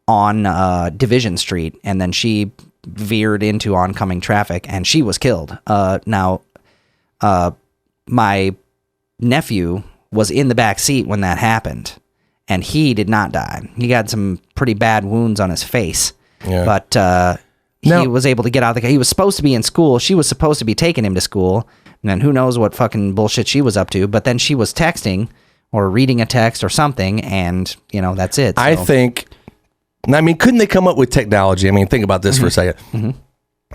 on Division Street, and then she veered into oncoming traffic, and she was killed. Now, my nephew was in the back seat when that happened, and he did not die. He got some pretty bad wounds on his face, but he was able to get out of the car. He was supposed to be in school. She was supposed to be taking him to school. And then who knows what fucking bullshit she was up to. But then she was texting or reading a text or something, and, that's it. So. I think, couldn't they come up with technology? Think about this for a second. Mm-hmm.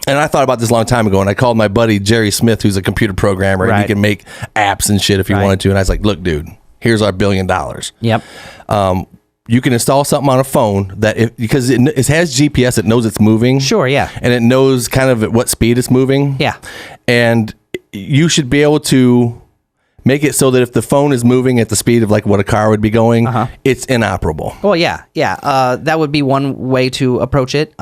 And I thought about this a long time ago, and I called my buddy Jerry Smith, who's a computer programmer, and he can make apps and shit if he wanted to. And I was like, look, dude, here's our $1 billion. Yep. You can install something on a phone because it has GPS, it knows it's moving. Sure, yeah. And it knows kind of at what speed it's moving. Yeah. And you should be able to make it so that if the phone is moving at the speed of like what a car would be going, it's inoperable. Well, yeah. That would be one way to approach it.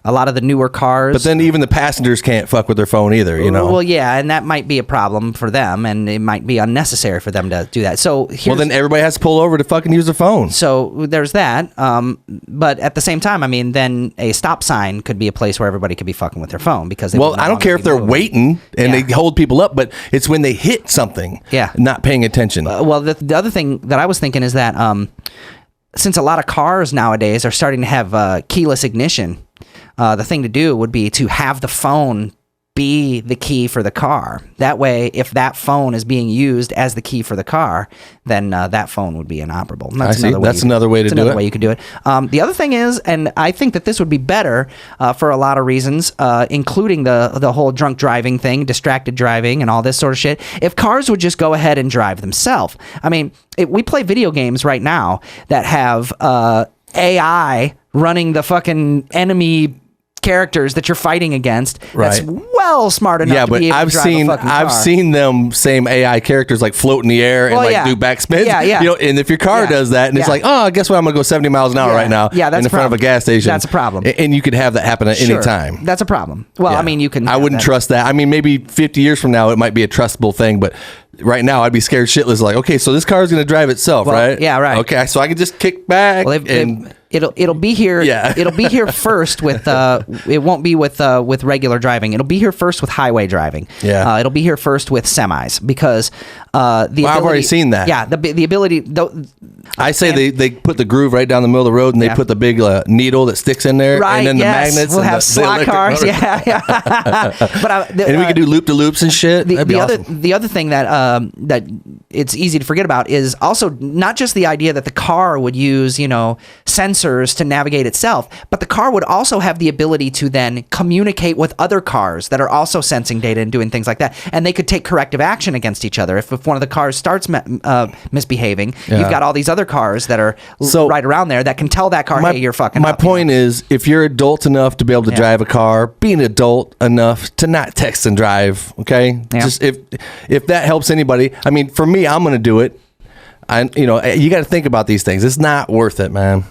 a lot of the newer cars. But then even the passengers can't fuck with their phone either, you know? Well, yeah, and that might be a problem for them, and it might be unnecessary for them to do that. So well, then everybody has to pull over to fucking use their phone. So there's that. But at the same time, I mean, then a stop sign could be a place where everybody could be fucking with their phone because well, I don't care if they're waiting and they hold people up, but it's when they hit something, not paying attention. Well, the other thing that I was thinking is that since a lot of cars nowadays are starting to have keyless ignition, the thing to do would be to have the phone be the key for the car. That way, if that phone is being used as the key for the car, then that phone would be inoperable. And that's another way to do it. Another way you could do it. The other thing is, and I think that this would be better for a lot of reasons, including the whole drunk driving thing, distracted driving, and all this sort of shit. If cars would just go ahead and drive themselves. I mean, we play video games right now that have AI running the fucking enemy characters that you're fighting against. That's well smart enough to be able to drive a fucking car. I've seen them same AI characters like float in the air and do backspins. You know, and if your car does that and it's like, oh, guess what, I'm gonna go 70 miles an hour right now in front of a gas station. That's a problem. And you could have that happen at any time. That's a problem. Well, I mean, you can. I wouldn't trust that. I mean, maybe 50 years from now it might be a trustable thing, but right now I'd be scared shitless. Like, okay, so this car is gonna drive itself, right? Yeah, right. Okay, so I can just kick back and. It'll be here. It'll be here first with. It won't be with regular driving. It'll be here first with highway driving. Yeah. It'll be here first with semis because I've already seen that. Yeah. The ability. I say they put the groove right down the middle of the road and they put the big needle that sticks in there, and then the magnets. We'll and have slot cars. But and we could do loop to loops and shit. That'd be awesome. The other thing that it's easy to forget about is also not just the idea that the car would use sensors to navigate itself, but the car would also have the ability to then communicate with other cars that are also sensing data and doing things like that, and they could take corrective action against each other. If one of the cars starts misbehaving, you've got all these other cars that are right around there that can tell that car, hey, you're fucking up. My point is, if you're adult enough to be able to drive a car, be an adult enough to not text and drive, okay? Just if that helps anybody. I mean, for me, I'm going to do it. You got to think about these things. It's not worth it, man.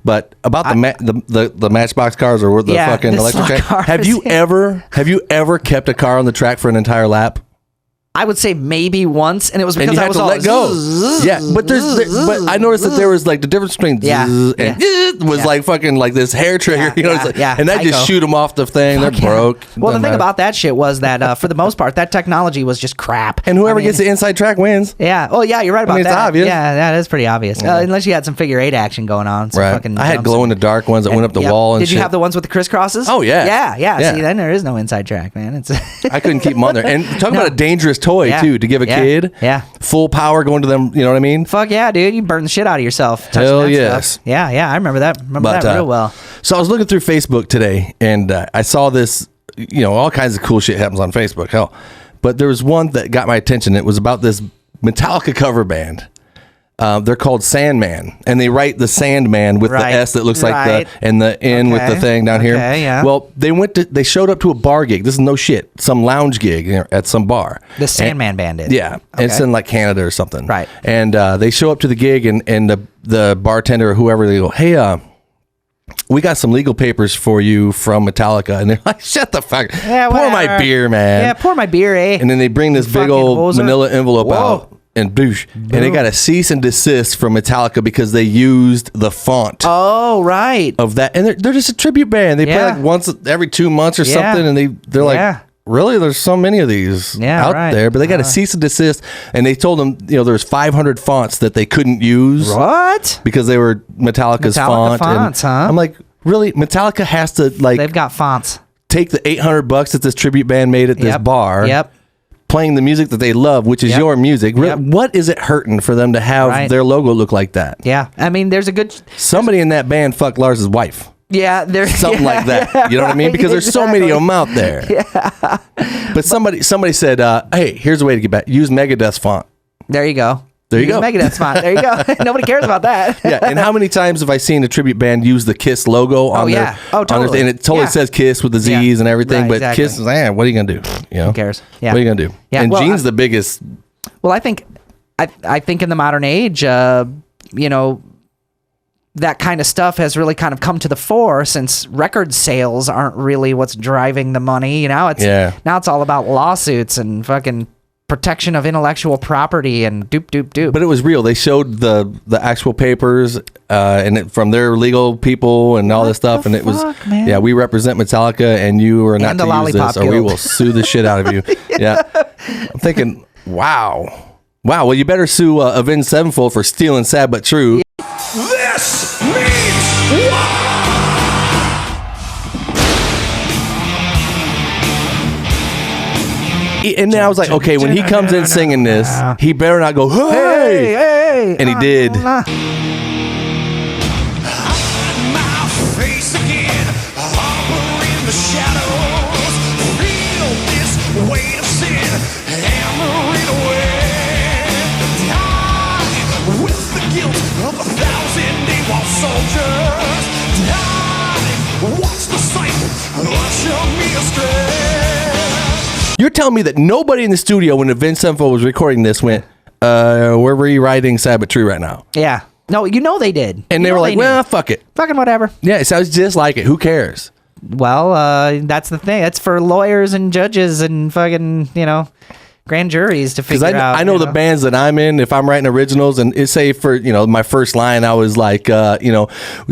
But about the Matchbox cars or the fucking electric track, have you ever kept a car on the track for an entire lap? I would say maybe once, and it was because I was to let go. But but I noticed that there was like the difference between was like fucking like this hair trigger, and that just shoot them off the thing. They're broke. Well, the thing about that shit was that for the most part, that technology was just crap. And whoever gets the inside track wins. Yeah. Oh, yeah. You're right about that. It's obvious. Yeah, that is pretty obvious. Unless you had some figure 8 action going on. Right. I had glow in the dark ones that went up the wall. And did you have the ones with the crisscrosses? Oh yeah. Yeah. See, then there is no inside track, man. I couldn't keep them on there. And talk about a dangerous toy too to give a kid full power going to them, you know what I mean? Fuck yeah, dude. You burn the shit out of yourself. Hell yes. Stuff. Yeah, I remember that. That real well. So I was looking through Facebook today and I saw this, all kinds of cool shit happens on Facebook, hell. But there was one that got my attention. It was about this Metallica cover band. They're called Sandman, and they write the Sandman with the S that looks like the N with the thing down here. Yeah. Well, they showed up to a bar gig. This is no shit. Some lounge gig at some bar. The Sandman band did. Yeah. Okay. It's in like Canada or something. Right. And they show up to the gig and the bartender or whoever, they go, hey, we got some legal papers for you from Metallica. And they're like, shut the fuck. Yeah, pour my beer, man. Yeah, pour my beer, eh? And then they bring this big old manila envelope out. And boosh. And they got a cease and desist from Metallica because they used the font. Oh, right. Of that. And they're just a tribute band. They play like once every 2 months or something. And they're like, really? There's so many of these out there. But they got a cease and desist. And they told them, there's 500 fonts that they couldn't use. What? Because they were Metallica's font. Fonts, huh? I'm like, really? Metallica has to They've got fonts. Take the $800 that this tribute band made at this bar. Yep. Playing the music that they love, which is your music. What is it hurting for them to have their logo look like that? Yeah. I mean, there's a good... Somebody in that band fucked Lars's wife. Yeah. There's something like that. You know what I mean? Because there's so many of them out there. Yeah. But somebody said, hey, here's a way to get back. Use Megadeth's font. There you go. There you go. Megadeth's font. There you go. Nobody cares about that. Yeah. And how many times have I seen a tribute band use the Kiss logo on their... Oh, totally. On their, and it totally says Kiss with the Z's and everything. But Kiss is, what are you going to do? Who cares? Yeah. What are you going to do? Yeah. And Gene's the biggest... Well, I think in the modern age, that kind of stuff has really kind of come to the fore since record sales aren't really what's driving the money. You know, now it's all about lawsuits and fucking protection of intellectual property and doop. But it was real. They showed the actual papers and from their legal people and all this stuff, and it was man? yeah. We represent Metallica, and you are not the to use this, Lollipop or we Guild. will sue the shit out of you. Yeah, I'm thinking, wow. Well, you better sue Avenged Sevenfold for stealing "Sad But True." This means war! And then I was like, okay, when he comes in singing this, he better not go, hey! And he did. My face again, harbor in the shadows. Feel this weight of sin, hammer it away. Die with the guilt of 1,000 AWOL soldiers. Die, watch the sight, usher me astray. You're telling me that nobody in the studio when Avenged Sevenfold was recording this went, we're rewriting "Sad But True" right now. Yeah. No, you know they did. And they were like, well, fuck it. Fucking whatever. Yeah, it sounds just like it. Who cares? Well, that's the thing. That's for lawyers and judges and fucking, grand juries to figure out. I know the bands that I'm in, if I'm writing originals, and it say for, my first line, I was like,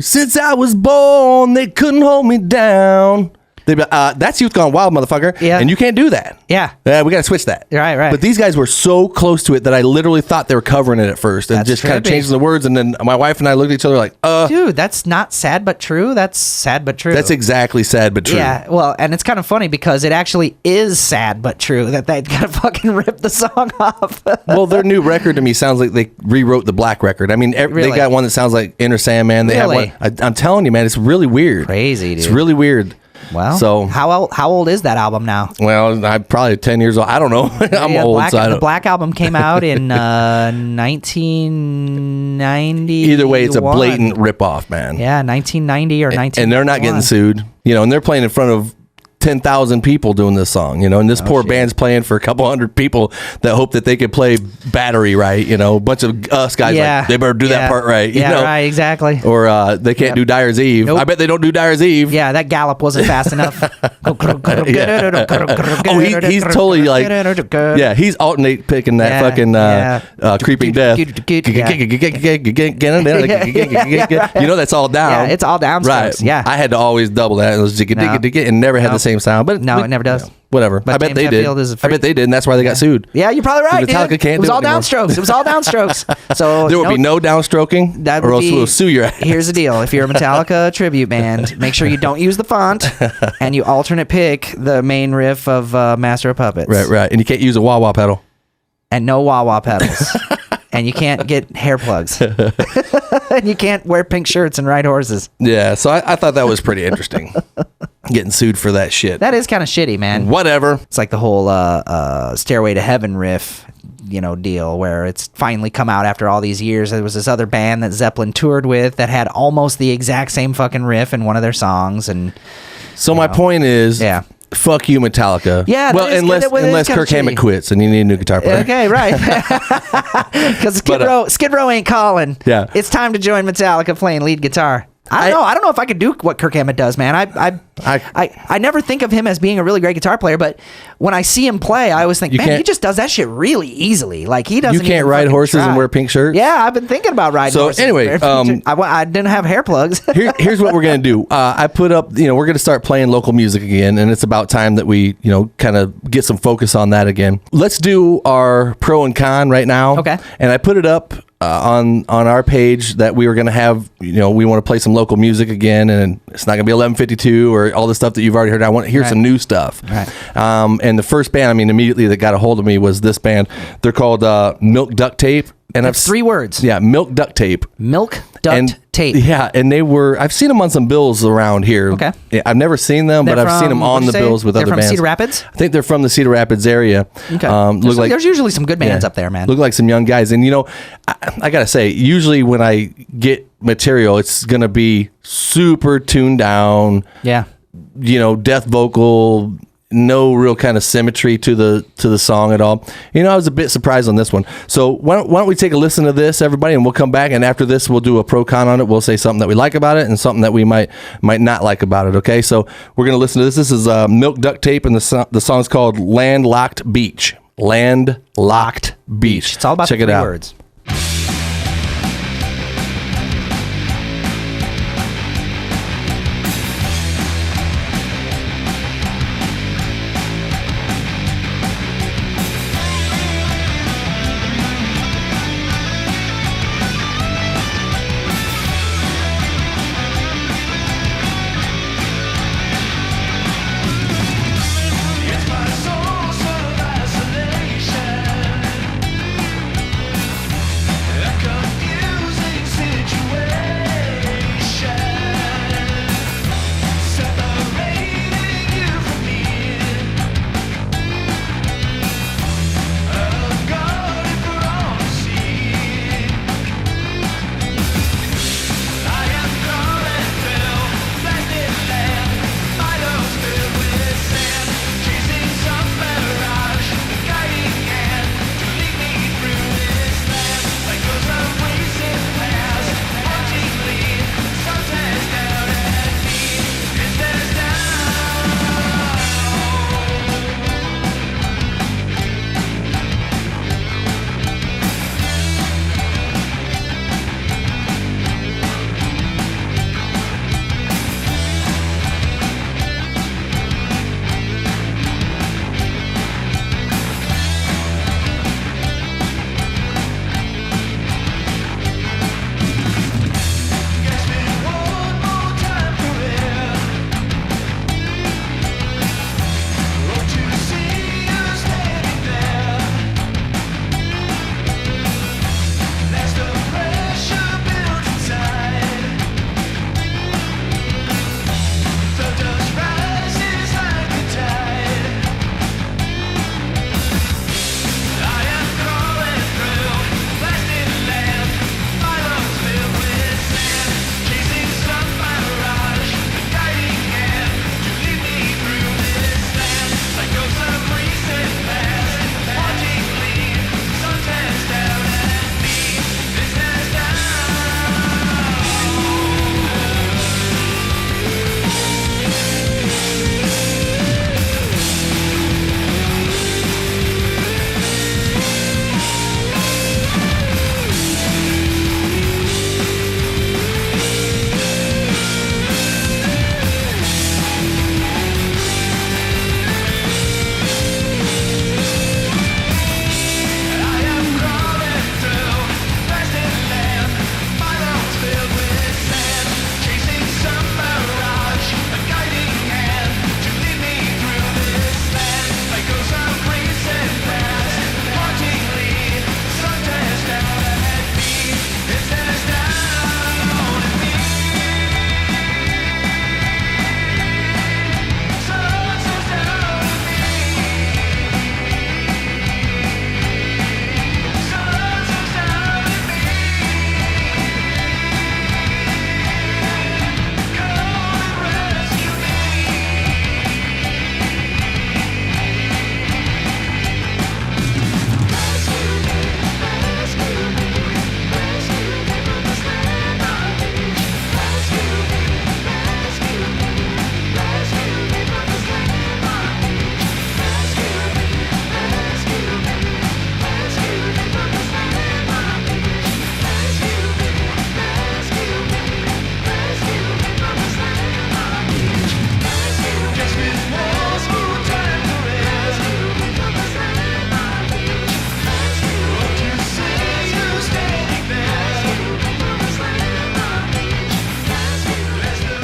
since I was born, they couldn't hold me down. They'd be, that's Youth Gone Wild, motherfucker. Yeah. And you can't do that. Yeah. We got to switch that. Right. But these guys were so close to it that I literally thought they were covering it at first and That's just kind of trippy. changing the words. And then my wife and I looked at each other like, Dude, that's not sad but true. That's sad but true. that's exactly sad but true. Yeah, well, and it's kind of funny because it actually is sad but true that they kind of fucking ripped the song off. Well, their new record to me sounds like they rewrote the Black record. I mean, Really? they got one that sounds like Inner Sandman. They Really? have one. I'm telling you, man, it's really weird. Crazy, dude. It's really weird. Well, so how old is that album now? well, I'm probably 10 years old. I don't know. I'm old. Black, So I the don't, Black album came out in 1990. either way, it's a blatant ripoff, man. Yeah, 1990 or 1991. And they're not getting sued, and they're playing in front of 10,000 people doing this song, and this poor band's playing for a couple hundred people that hope that they could play Battery right, a bunch of us guys like, they better do that part right, right, exactly. Or they can't do Dyer's Eve. Nope. I bet they don't do Dyer's Eve. Yeah, that gallop wasn't fast enough. Oh, he's totally like, yeah, he's alternate picking that fucking Creeping Death. That's all down. Yeah, it's all down Right. strokes. Yeah. I had to always double that. It was and never had the same sound. But No, it never does. Whatever. But I bet James they did. Hetfield is a I bet freak. they did, and that's why they got sued. Yeah, you're probably right, Metallica dude. can't It was do it all anymore. downstrokes. It was all downstrokes. So There will be no downstroking, That or would else be, we'll sue your ass. Here's the deal. If you're a Metallica tribute band, make sure you don't use the font and you alternate pick the main riff of Master of Puppets. Right. And you can't use a wah-wah pedal. And no wah-wah pedals. And you can't get hair plugs. And you can't wear pink shirts and ride horses. Yeah, so I thought that was pretty interesting. Getting sued for that shit. That is kind of shitty, man. Whatever. It's like the whole Stairway to Heaven riff, deal where it's finally come out after all these years. There was this other band that Zeppelin toured with that had almost the exact same fucking riff in one of their songs. And So my point is, Yeah. fuck you, Metallica. Yeah, well, that is- unless that is unless kinda Kirk Hammett shitty. quits and you need a new guitar player. Okay, right. Because Skid Row ain't calling. Yeah. It's time to join Metallica playing lead guitar. I don't know if I could do what Kirk Hammett does, man. I never think of him as being a really great guitar player, but when I see him play, I always think, man, he just does that shit really easily. Like he doesn't. You can't even ride fucking horses try. and wear pink shirts? Yeah, I've been thinking about riding horses. So anyway, I didn't have hair plugs. Here's what we're gonna do. I put up, we're gonna start playing local music again, and it's about time that we, kind of get some focus on that again. Let's do our pro and con right now. Okay. And I put it up on our page that we were gonna have, we want to play some local music again, and it's not gonna be 1152 or all the stuff that you've already heard. I want to hear some new stuff. Right. And the first band, immediately that got a hold of me was this band. They're called Milk Duct Tape. And That's 3 words. Yeah, Milk Duct Tape. Milk Duct Tape. Yeah, and I've seen them on some bills around here. Okay. Yeah, I've never seen them, but I've seen them on the bills with they're other from bands. Cedar Rapids? I think they're from the Cedar Rapids area. Okay. There's usually some good bands up there, man. Look like some young guys. And, I got to say, usually when I get material, it's going to be super tuned down. Yeah. Death vocal, no real kind of symmetry to the song at all. You know, I was a bit surprised on this one. So why don't we take a listen to this, everybody, and we'll come back, and after this we'll do a pro con on it. We'll say something that we like about it and something that we might not like about it. Okay, so we're gonna listen to this. This is Milk Duct Tape, and the song's called Landlocked Beach. Landlocked Beach. It's all about Check the it three out. words. It's my source of isolation. A confusing situation, separating you from me. Unguarded for all to see. I am crawling through blasted land. My lungs filled with sand, chasing some mirage, a guiding hand to lead me through this land. Like those unwasted past, hauntingly, sometimes down at me. It stares down. Guess me one more time for real. Hope to see you standing there. That's the pressure built inside. The dust rises like the tide. I am crawling through blasted land. My lungs filled with sand, chasing some mirage, a guiding hand to lead me through this land. Like ghosts of recent past, hauntingly, sometimes down at me. It stares down. I am crawling through blasted land. My lungs filled with sand, chasing some mirage, a guiding hand to lead me through this land. Like ghosts of recent past, hauntingly, sometimes down at me. It stares down at me. Sun stares down at me. Sun stares down at me. Come and rescue me. Guess me one more time for real. Hope to see you standing there. As the pressure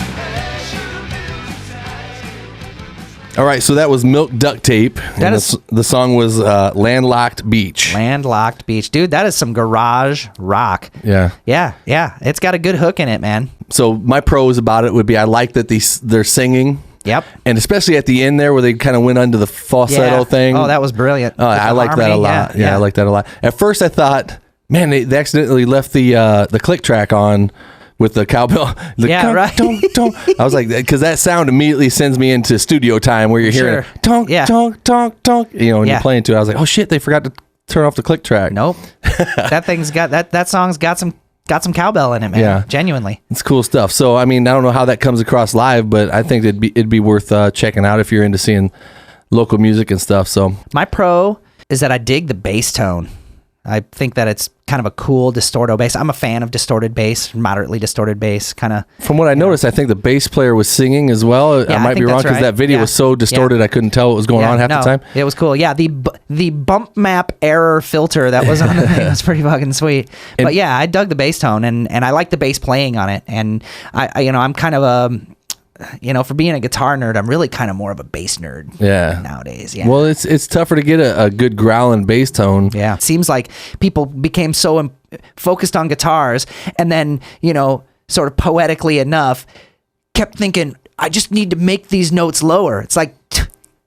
builds inside. All right, so that was Milk Duct Tape. That and is- the song was Landlocked Beach. Landlocked Beach. Dude, that is some garage rock. Yeah. Yeah. It's got a good hook in it, man. So my pros about it would be I like that they're singing. Yep. And especially at the end there where they kind of went under the falsetto thing. Oh, that was brilliant. Oh, With I the like that a harmony, lot. Yeah, I like that a lot. At first I thought, man, they accidentally left the click track on with the cowbell. Yeah, right. Tonk, tonk. I was like, because that sound immediately sends me into studio time where you're hearing Sure. tonk, Yeah. tonk, tonk, tonk. You know, and Yeah. you're playing to it. I was like, oh shit, they forgot to turn off the click track. Nope. that song's got some cowbell in it, man. Yeah. Genuinely. It's cool stuff. So I mean, I don't know how that comes across live, but I think it'd be worth checking out if you're into seeing local music and stuff. So My pro is that I dig the bass tone. I think that it's kind of a cool distorted bass. I'm a fan of distorted bass, moderately distorted bass, kind of. from what I noticed, I think the bass player was singing as well. Yeah, I I might be think wrong that's because right. that video Yeah. was so distorted I couldn't tell what was going on half the time. It was cool. Yeah, the bump map error filter that was on the thing was pretty fucking sweet. But yeah, I dug the bass tone and I like the bass playing on it. And I I'm kind of a, for being a guitar nerd, I'm really kind of more of a bass nerd. Yeah. Nowadays, yeah. Well, it's tougher to get a good growling bass tone. Yeah. It seems like people became so focused on guitars and then, sort of poetically enough, kept thinking, I just need to make these notes lower. It's like,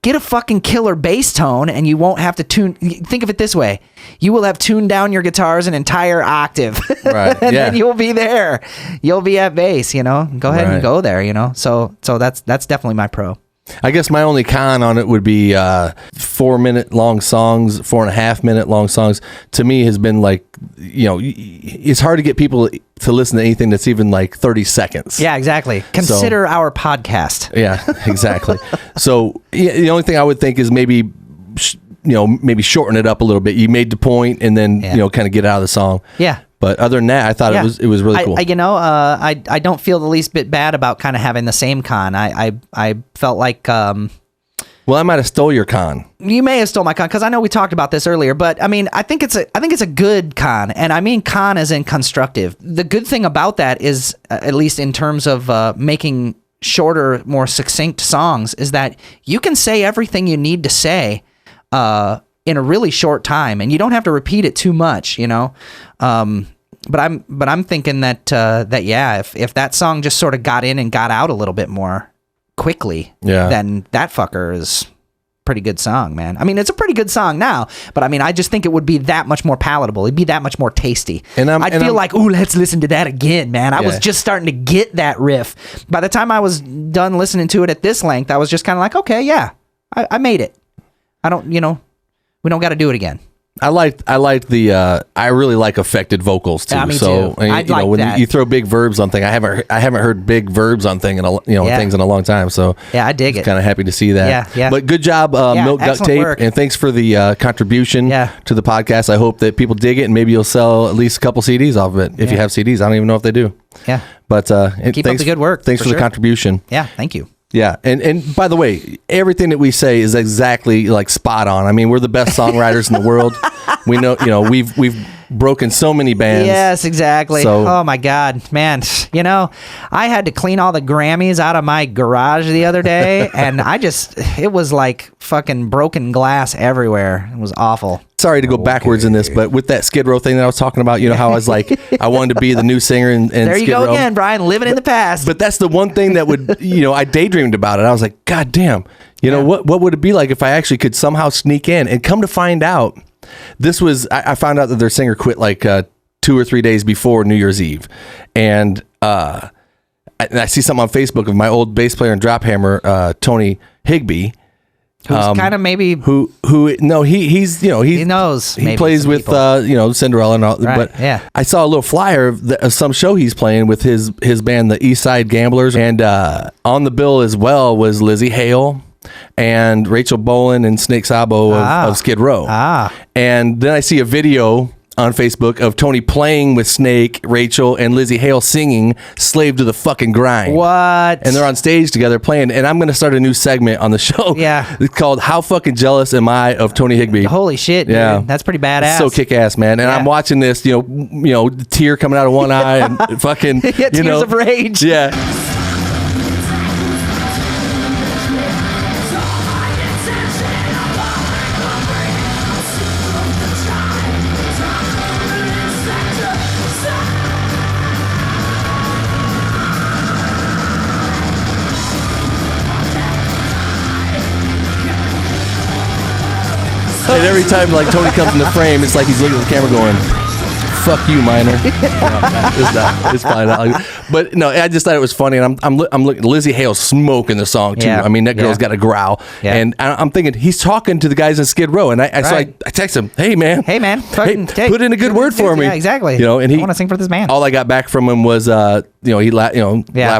get a fucking killer bass tone and you won't have to tune. Think of it this way. You will have tuned down your guitars an entire octave. Right. And yeah. then you'll be there. You'll be at bass, Go ahead Right. and go there, So that's definitely my pro. I guess my only con on it would be 4-minute long songs, 4.5 minute long songs. To me, has been like, it's hard to get people to listen to anything that's even like 30 seconds. Yeah, exactly. Consider our podcast. Yeah, exactly. So the only thing I would think is maybe shorten it up a little bit. You made the point, and then Yeah. kind of get out of the song. Yeah. But other than that, I thought Yeah. it was really cool. I don't feel the least bit bad about kind of having the same con. I felt like Well, I might have stole your con. you may have stole my con because I know we talked about this earlier. But I mean, I think it's a good con, and I mean con as in constructive. The good thing about that is, at least in terms of making shorter, more succinct songs, is that you can say everything you need to say in a really short time, and you don't have to repeat it too much, But I'm thinking that if that song just sort of got in and got out a little bit more quickly, then that fucker is pretty good song, man. I mean, it's a pretty good song now, but I mean, I just think it would be that much more palatable. It'd be that much more tasty. And I'd feel like, ooh, let's listen to that again, man. I was just starting to get that riff. By the time I was done listening to it at this length, I was just kind of like, okay, yeah, I made it. I don't, we don't got to do it again. I liked the I really like affected vocals too. Yeah, me so too. I'd like when that. you throw big verbs on thing, I haven't heard big verbs on thing things in a long time. So Yeah, I dig it. Kind of happy to see that. Yeah. But good job, Milk Duct excellent Tape, work. and thanks for the contribution Yeah. to the podcast. I hope that people dig it, and maybe you'll sell at least a couple CDs off of it if you have CDs. I don't even know if they do. Yeah. But Keep up the good work, Thanks for for the sure. contribution. Yeah, thank you. Yeah, and by the way, everything that we say is exactly like spot on. I mean, we're the best songwriters in the world. We know, we've broken so many bands. Yes, exactly. So- Oh my God, man. I had to clean all the Grammys out of my garage the other day, and it was like fucking broken glass everywhere. It was awful. Sorry to go backwards in this, but with that Skid Row thing that I was talking about, how I was like, I wanted to be the new singer in There you Skid go Row. again, Brian, living in the past. But that's the one thing that would, I daydreamed about it. I was like, God damn, what would it be like if I actually could somehow sneak in? And come to find out, I found out that their singer quit like 2 or 3 days before New Year's Eve. And I see something on Facebook of my old bass player and drop hammer, Tony Higbee. Who's kind of maybe He knows. He maybe plays some with people. Cinderella and all. Right, But yeah. I saw a little flyer of some show he's playing with his band, the East Side Gamblers, and on the bill as well was Lizzie Hale and Rachel Bolan and Snake Sabo of Skid Row. And then I see a video on Facebook of Tony playing with Snake, Rachel, and Lizzie Hale singing "Slave to the Fucking Grind." What? And they're on stage together playing. And I'm going to start a new segment on the show. Yeah. It's called "How Fucking Jealous Am I of Tony Higbee?" Holy shit, dude. Yeah. That's pretty badass. So kick ass, man. And Yeah. I'm watching this, tear coming out of one eye and fucking, Yeah, tears of rage. Yeah. And every time like Tony comes in the frame, it's like he's looking at the camera going, "Fuck you, Minor." It's not. It's fine. But no, I just thought it was funny, and I'm looking. Lizzie Hale's smoking the song too. Yeah. I mean, that girl's got a growl, Yeah. and I'm thinking he's talking to the guys in Skid Row, and so I text him, hey man, put in a good word for me. Yeah, exactly. You know, and I want to sing for this man. all I got back from him was laugh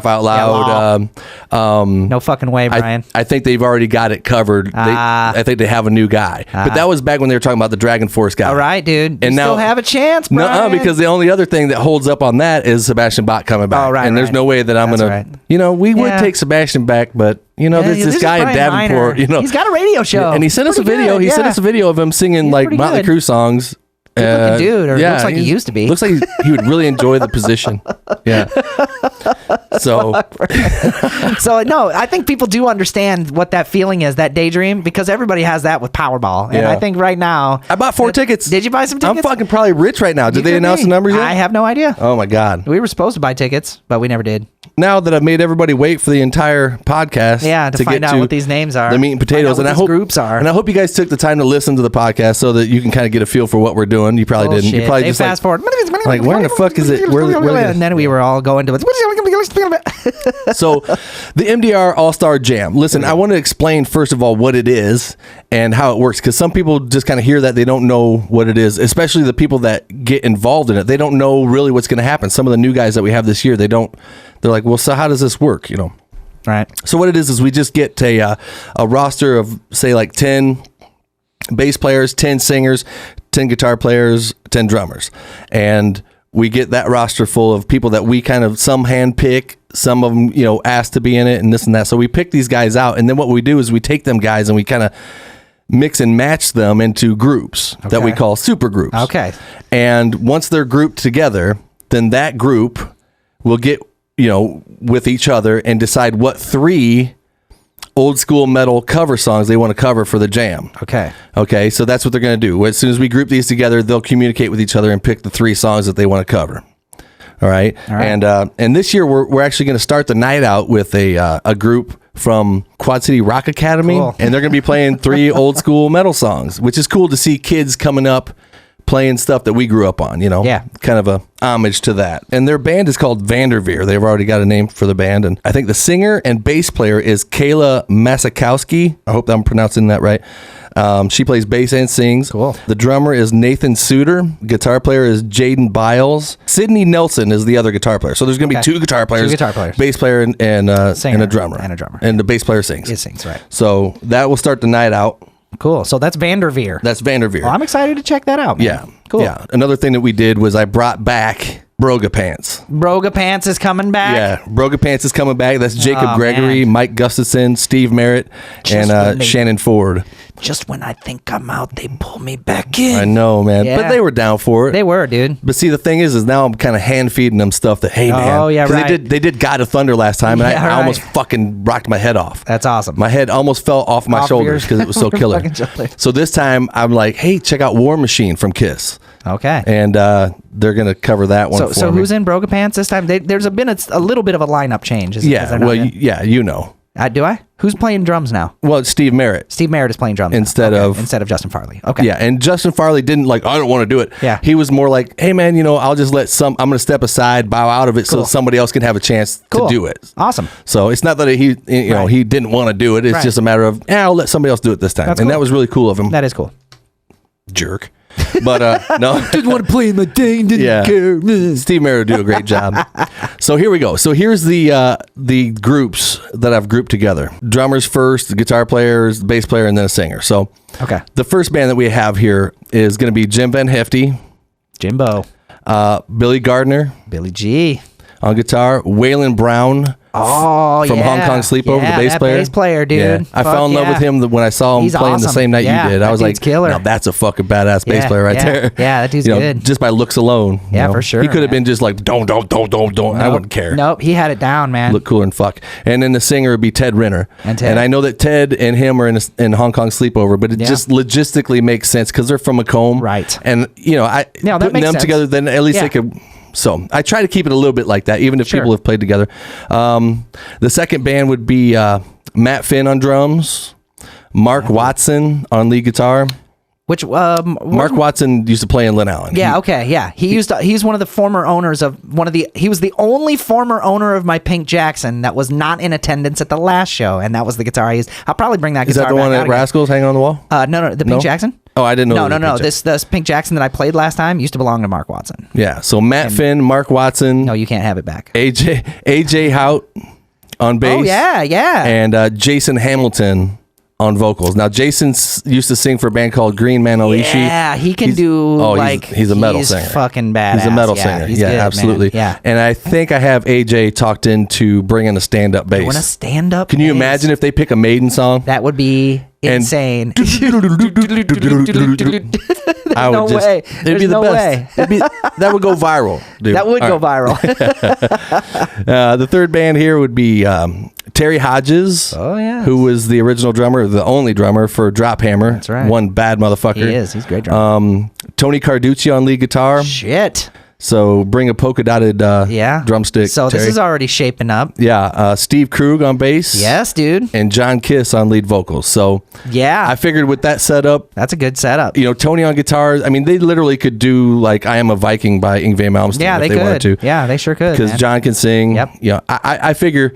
out loud. No fucking way, Brian. I think they've already got it covered. I think they have a new guy, but that was back when they were talking about the Dragon Force guy. All right, dude. And you now still have a chance, Brian. No, because the only other thing that holds up on that is Sebastian Bach coming back. Oh, right, and there's right. no way that I'm That's gonna. right. We would take Sebastian back, but there's this guy in Brian Davenport. Miner. He's got a radio show, and he sent us a Pretty video. good, He sent us a video of him singing like pretty Motley good. Crue songs. Good-looking dude, or looks like he used to be. Looks like he would really enjoy the position. Yeah. So no, I think people do understand what that feeling is, that daydream, because everybody has that with Powerball. And Yeah. I think right now, I bought 4 tickets. Did you buy some tickets? I'm fucking probably rich right now. Did they announce the numbers yet? I have no idea. Oh my God. We were supposed to buy tickets, but we never did. Now that I've made everybody wait for the entire podcast, Yeah, to find get out to what these names are. the meat and potatoes, Find out what and I these hope groups are. and I hope you guys took the time to listen to the podcast so that you can kind of get a feel for what we're doing. You probably didn't. You Bullshit. probably They just fast forward. like, where in the fuck is it? Where and then we were all going to it. So, the MDR All-Star Jam. Listen, I want to explain first of all what it is and how it works, because some people just kind of hear that, they don't know what it is, especially the people that get involved in it. They don't know really what's going to happen. Some of the new guys that we have this year, they're like, well, so how does this work? Right. So what it is we just get a roster of, say, like 10 bass players, 10 singers, 10 guitar players, 10 drummers. And we get that roster full of people that we kind of some hand pick, some of them, asked to be in it and this and that. So we pick these guys out. And then what we do is we take them guys and we kind of mix and match them into groups that we call super groups. Okay. And once they're grouped together, then that group will get, with each other and decide what 3 old school metal cover songs they want to cover for the jam. Okay. So that's what they're going to do. As soon as we group these together, they'll communicate with each other and pick the 3 songs that they want to cover. All right. And this year we're actually going to start the night out with a group from Quad City Rock Academy, Cool. and they're going to be playing 3 old school metal songs, which is cool to see kids coming up playing stuff that we grew up on, Yeah. kind of a homage to that. And their band is called Vanderveer. They've already got a name for the band. And I think the singer and bass player is Kayla Masakowski. I hope I'm pronouncing that right. She plays bass and sings. Cool. The drummer is Nathan Suter. Guitar player is Jaden Biles. Sydney Nelson is the other guitar player. So there's going to be 2 guitar players. 2 guitar players. Bass player and a drummer. And a drummer. And the bass player sings. It sings, right. So that will start the night out. Cool. So that's Vanderveer. That's Vanderveer. Well, I'm excited to check that out, man. Yeah. Cool. Yeah. Another thing that we did was I brought back Broga Pants. Broga Pants is coming back. Yeah. Broga Pants is coming back. That's Jacob Oh, Gregory, man. Mike Gustafson, Steve Merritt, and Shannon Ford. Just when I think I'm out, they pull me back in. I know, man. Yeah. But they were down for it. They were, dude. But see, the thing is now I'm kind of hand feeding them stuff that, hey, man. Oh, yeah, 'cause right. They did God of Thunder last time, and Yeah, I right. almost fucking rocked my head off. That's awesome. My head almost fell off my Off shoulders yours. because it was so killer. Fucking shoulders. So this time I'm like, hey, check out War Machine from Kiss. Okay. And they're going to cover that one for So me. who's in Broga Pants this time? There's been a little bit of a lineup change. Yeah, well, you know. Do I? Who's playing drums now? Well, it's Steve Merritt. Steve Merritt is playing drums Instead now. of- instead of Justin Farley. Okay. Yeah, and Justin Farley didn't I don't want to do it. Yeah. He was more like, hey, man, I'll just I'm going to step aside, bow out of it so Cool. somebody else can have a chance Cool. to do it. Awesome. So it's not that he, Right. he didn't want to do it. It's Right. just a matter of, I'll let somebody else do it this time. That's and cool. that was really cool of him. That is cool. Jerk. But no. Didn't want to play my thing. Didn't Yeah. care. Steve Merritt will do a great job. So here we go. So here's the groups that I've grouped together. Drummers first, the guitar players, the bass player, and then a singer. So Okay. the first band that we have here is going to be Jim Van Hefty, Jimbo. Billy Gardner Billy G. on guitar, Waylon Brown Oh, from yeah. Hong Kong Sleepover, Yeah, the bass that player. bass player, dude. Yeah. I Fuck fell in love yeah. with him when I saw him He's playing awesome. the same night Yeah, you did. I that was like, dude's killer. now that's a fucking badass bass Yeah, player right yeah. there. Yeah, that dude's good. Just by looks alone. Yeah, for sure, He could have man. been just like, don't. I wouldn't care. Nope, he had it down, man. Look cooler than fuck. And then the singer would be Ted Renner. And Ted. I know that Ted and him are in Hong Kong Sleepover, but it Yeah. just logistically makes sense because they're from Macomb. Right. And, No, that putting makes them sense. together, then at least Yeah. they could. So I try to keep it a little bit like that, even if Sure. people have played together. The second band would be Matt Finn on drums, Mark Watson on lead guitar. Which Mark Watson used to play in Lynn Allen. Yeah, okay, yeah. He's one of the former owners of he was the only former owner of my Pink Jackson that was not in attendance at the last show, and that was the guitar I used. I'll probably bring that Is guitar that the back one out at Rascals hanging on the wall? No, the Pink Jackson? Oh, I didn't know. No. This Pink Jackson that I played last time used to belong to Mark Watson. Yeah, so Matt Finn, Mark Watson. No, you can't have it back. AJ Hout on bass. Oh, yeah. And Jason Hamilton on vocals. Now, Jason used to sing for a band called Green Manalishi. Yeah, he can do he's a metal singer. He's fucking badass. He's a metal singer. He's yeah, good, absolutely. Man. Yeah. And I think I have AJ talked into bringing a stand-up bass. Doing a stand-up Can you bass? imagine if they pick a Maiden song? That would be insane. I would no way. It'd be the best. That would go viral, dude. That would go viral. The third band here would be Terry Hodges. Oh, yeah. Who was the original drummer, the only drummer for Drop Hammer. That's right. One bad motherfucker. He is. He's a great drummer. Tony Carducci on lead guitar. Shit. So bring a polka dotted drumstick. So Terry. this is already shaping up. Yeah. Steve Krug on bass. Yes, dude. And John Kiss on lead vocals. So yeah, I figured with that setup, that's a good setup. You know, Tony on guitars. I mean, they literally could do like "I Am a Viking" by Yngwie Malmsteen. Yeah, if they wanted could. to. Yeah, they sure could. Because John can sing. Yep. You know, I figure.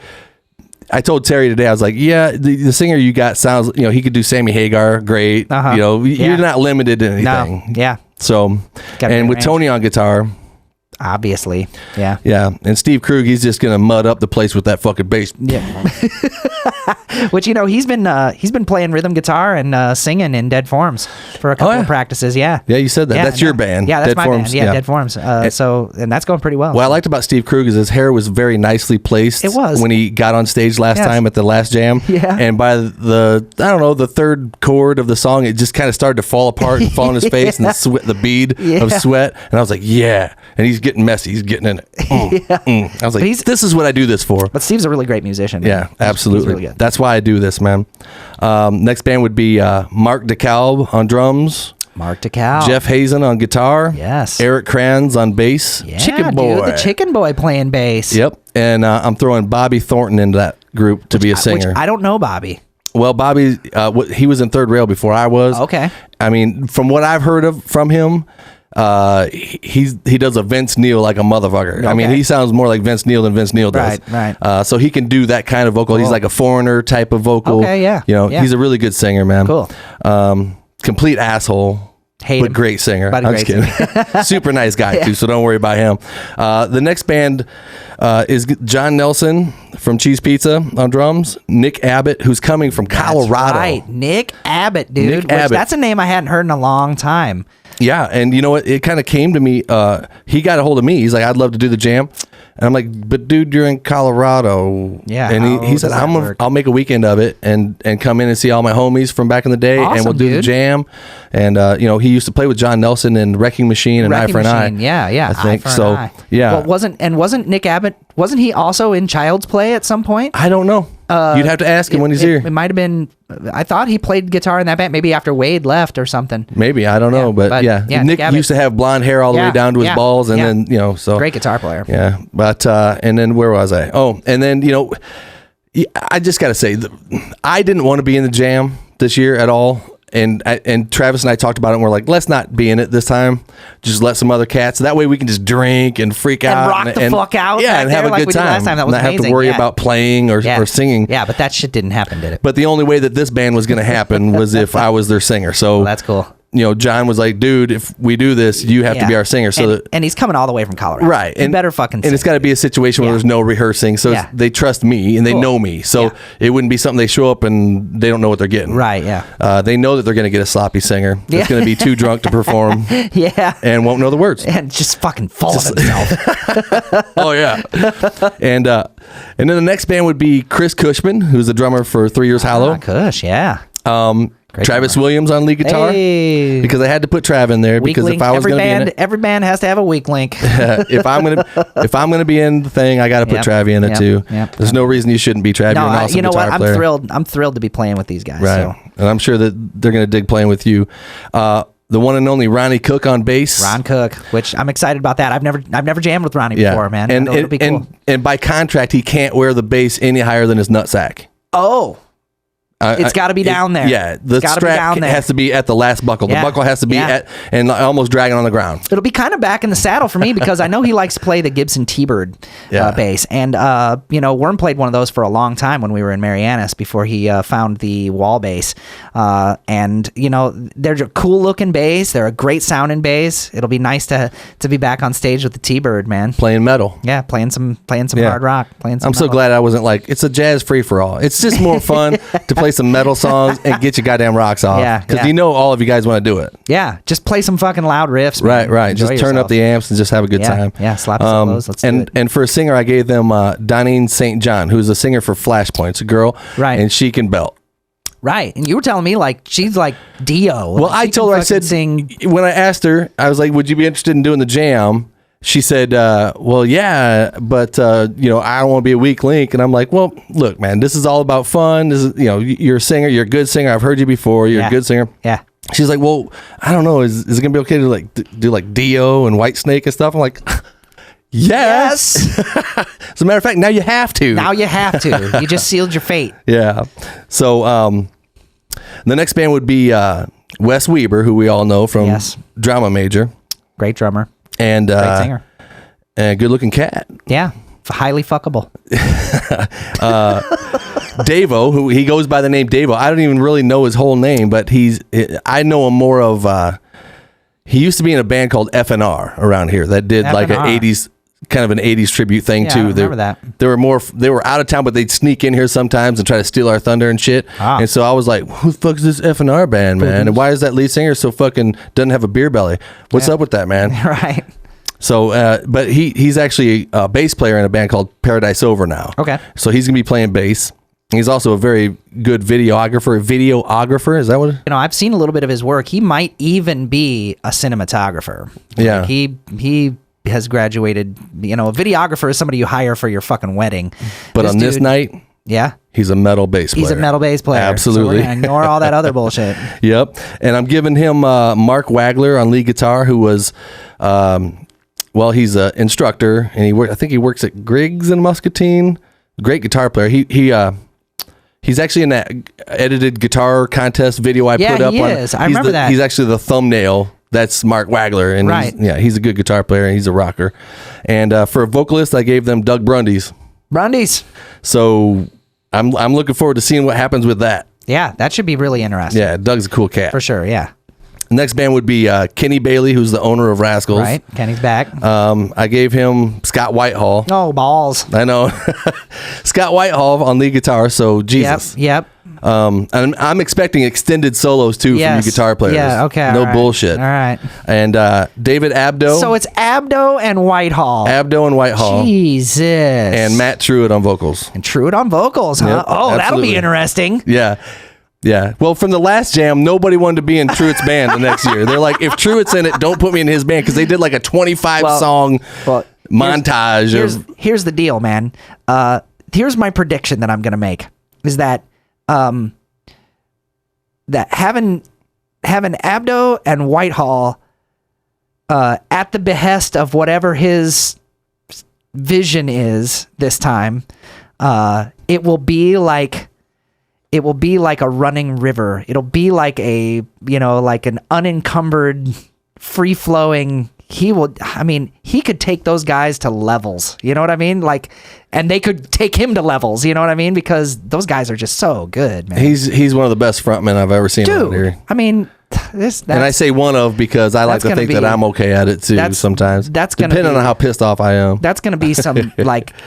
I told Terry today, I was like, yeah, the singer you got sounds, you know, he could do Sammy Hagar great. Uh-huh. You know, you're not limited to anything. No. Yeah. So, and with Tony on guitar. Obviously. Yeah. Yeah. And Steve Krug, he's just going to mud up the place with that fucking bass. Yeah. Which, you know, he's been playing rhythm guitar and singing in Dead Forms for a couple of practices. Yeah. Yeah, you said that. That's your band. Yeah, that's Dead my Forms. band. Yeah, Dead Forms. And that's going pretty well. What I liked about Steve Krug is his hair was very nicely placed. It was. When he got on stage last time at the last jam. Yeah. And by the third chord of the song, it just kind of started to fall apart and fall on his face and the bead of sweat. And I was like, yeah. And he's getting messy. He's getting in it. I was like, this is what I do this for. But Steve's a really great musician. Man. Yeah, absolutely. He's really good. That's why I do this, man. Next band would be Mark DeKalb on drums. Mark DeKalb. Jeff Hazen on guitar. Yes. Eric Kranz on bass. Yeah, Chicken Boy. Dude, the Chicken Boy playing bass. Yep. And I'm throwing Bobby Thornton into that group to be a singer. Which I don't know Bobby. Well, Bobby, he was in Third Rail before I was. Okay. I mean, from what I've heard from him, he does a Vince Neil like a motherfucker. Okay. I mean, he sounds more like Vince Neil than Vince Neil does. Right. So he can do that kind of vocal. Cool. He's like a Foreigner type of vocal. Okay, yeah. You know, he's a really good singer, man. Cool. Complete asshole. Hate but him. Great singer. I'm just kidding. Super nice guy too, so don't worry about him. The next band is John Nelson from Cheese Pizza on drums. Nick Abbott, who's coming from Colorado. That's right, Nick Abbott, dude. That's a name I hadn't heard in a long time. Yeah, and you know what? It kind of came to me. He got a hold of me. He's like, "I'd love to do the jam," and I'm like, "But dude, you're in Colorado." Yeah, and he said, "I'll make a weekend of it and come in and see all my homies from back in the day, awesome, and we'll do the jam." And you know, he used to play with John Nelson in Wrecking Machine and Eye for an Eye. Yeah, I think so. Eye. Yeah, well, wasn't Nick Abbott? Wasn't he also in Child's Play at some point? I don't know. You'd have to ask him when he's here. It might have been. I thought he played guitar in that band, maybe after Wade left or something. Maybe, I don't know, but Nick used to have blonde hair all the way down to his balls, and then you know, so great guitar player. Yeah, but and then where was I? Oh, and then you know, I just got to say, I didn't want to be in the jam this year at all. And Travis and I talked about it, and we're like, let's not be in it this time. Just let some other cats. That way we can just drink and freak out. And rock the fuck out. Yeah, and have a good time. Last time. That was not amazing. have to worry about playing or singing. Yeah, but that shit didn't happen, did it? But the only way that this band was going to happen was if I was their singer. So that's cool. You know, John was like, dude, if we do this, you have to be our singer. So and he's coming all the way from Colorado. Right. And better fucking sing. And it's got to be a situation where there's no rehearsing. So they trust me and they know me. So it wouldn't be something they show up and they don't know what they're getting. Right, yeah. They know that they're going to get a sloppy singer that's going to be too drunk to perform. Yeah. And won't know the words. And just fucking full of himself. Oh, yeah. And then the next band would be Chris Cushman, who's the drummer for 3 Years Hollow. Cush, yeah. Travis Williams on lead guitar, because I had to put Trav in there because if I was going to be in it, every band has to have a weak link. if I'm gonna be in the thing, I got to put Trav in it too. There's no reason you shouldn't be Trav. No, You're an awesome you know guitar what? player. I'm thrilled to be playing with these guys. Right, so. and I'm sure that they're gonna dig playing with you. The one and only Ronnie Cook on bass. Ron Cook, which I'm excited about that. I've never jammed with Ronnie before, man. It'll be cool. And by contract, he can't wear the bass any higher than his nutsack. Oh. It's got to be down there. Yeah, the strap has to be at the last buckle. The buckle has to be at and almost dragging on the ground. It'll be kind of back in the saddle for me because I know he likes to play the Gibson T-Bird bass. And, Worm played one of those for a long time when we were in Marianas before he found the wall bass. And, they're a cool looking bass. They're a great sounding bass. It'll be nice to be back on stage with the T-Bird, man. Playing metal. Yeah, playing some hard rock. I'm so glad I wasn't like, it's a jazz free-for-all. It's just more fun to play some metal songs and get your goddamn rocks off. Yeah, because all of you guys want to do it. Yeah, just play some fucking loud riffs. Man. Right. Enjoy just turn up the amps and just have a good time. Yeah, slap solos. Let's do it. And for a singer, I gave them Donine St. John, who's a singer for Flashpoint. It's a girl, right? And she can belt. Right, and you were telling me like she's like Dio. Well, I told her, I said, when I asked her, I was like, "Would you be interested in doing the jam?" She said, well, yeah, but, I don't want to be a weak link. And I'm like, well, look, man, this is all about fun. This is, you're a singer. You're a good singer. I've heard you before. You're a good singer. Yeah. She's like, well, I don't know. Is it going to be okay to do like Dio and Whitesnake and stuff? I'm like, yes. As a matter of fact, now you have to. You just sealed your fate. Yeah. So the next band would be Wes Weber, who we all know from Drama Major. Great drummer. And great singer. And good looking cat. Yeah. Highly fuckable. Davo, who he goes by the name Davo. I don't even really know his whole name, but I know him more of he used to be in a band called FNR around here that did like an 80s kind of an 80s tribute thing too. I remember that. They were out of town, but they'd sneak in here sometimes and try to steal our thunder and shit. And so I was like, who the fuck is this FNR band, man? And why is that lead singer so fucking doesn't have a beer belly? What's up with that, man? Right. So, but he's actually a bass player in a band called Paradise Over now. Okay. So he's gonna be playing bass. He's also a very good videographer. Is that what? I've seen a little bit of his work. He might even be a cinematographer. Yeah. Like he has graduated. A videographer is somebody you hire for your fucking wedding. But on this night, he's a metal bass player. He's a metal bass player. Absolutely. So we're gonna ignore all that other bullshit. Yep. And I'm giving him Mark Wagler on lead guitar, who was, he's an instructor, and I think he works at Griggs and Muscatine. Great guitar player. He's actually in that edited guitar contest video I put up. Yeah, he is. I remember that. He's actually the thumbnail. That's Mark Wagler, and he's a good guitar player, and he's a rocker. And for a vocalist, I gave them Doug Brundies. So I'm looking forward to seeing what happens with that. Yeah, that should be really interesting. Yeah, Doug's a cool cat. For sure, yeah. The next band would be Kenny Bailey, who's the owner of Rascals. Right, Kenny's back. I gave him Scott Whitehall. Oh, balls. I know. Scott Whitehall on lead guitar, so Jesus. Yep. And I'm expecting extended solos too from you guitar players. Yeah, okay. No bullshit. All right. And David Abdo. So it's Abdo and Whitehall. Jesus. And Matt Truitt on vocals. And Truitt on vocals, huh? Yep, oh, that'll be interesting. Yeah. Yeah. Well, from the last jam, nobody wanted to be in Truitt's band the next year. They're like, if Truitt's in it, don't put me in his band, because they did like a 25-song montage. Here's the deal, man. Here's my prediction that I'm going to make, is that that having Abdo and Whitehall at the behest of whatever his vision is this time, it will be like a running river. It'll be like like an unencumbered, free-flowing. He could take those guys to levels. You know what I mean? And they could take him to levels. You know what I mean? Because those guys are just so good, man. He's one of the best frontmen I've ever seen out here. I mean, and I say one of because I like to think that I'm okay at it too. Sometimes depending on how pissed off I am. That's gonna be some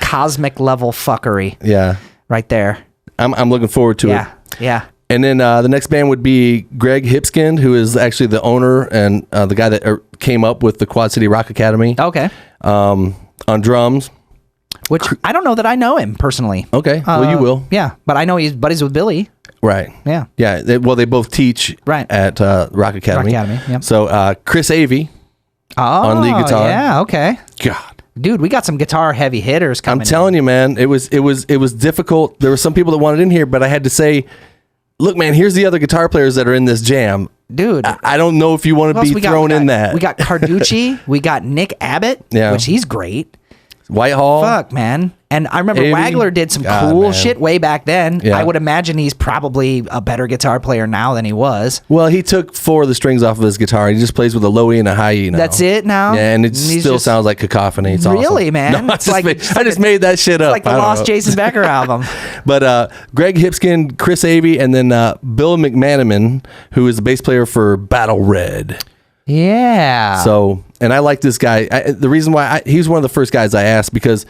cosmic level fuckery. Yeah, right there. I'm looking forward to it. Yeah. And then the next band would be Greg Hipskind, who is actually the owner and the guy that came up with the Quad City Rock Academy. Okay. On drums. Which I don't know that I know him personally. Okay. Well, you will. Yeah, but I know he's buddies with Billy. Right. Yeah. Yeah. They both teach at Rock Academy. Yep. So Chris Avey on lead guitar. Yeah. Okay. God. Dude, we got some guitar heavy hitters coming. I'm telling you, man, it was difficult. There were some people that wanted in here, but I had to say, look, man, here's the other guitar players that are in this jam. Dude, I don't know if you want to be thrown in that. We got Carducci. We got Nick Abbott, which he's great. Whitehall. Fuck, man. And I remember Amy? Wagler did some God, cool man. shit way back then. Yeah. I would imagine he's probably a better guitar player now than he was. Well, he took 4 of the strings off of his guitar. He just plays with a low E and a high E now. That's it now? Yeah, and it He's still just- sounds like cacophony. It's Really, awesome. man? No, It's I just made that shit up. Like the I don't Lost know. Jason Becker album. But Greg Hipskin, Chris Avey, and then Bill McManaman, who is the bass player for Battle Red. Yeah. So, and I like this guy. The reason why he's one of the first guys I asked because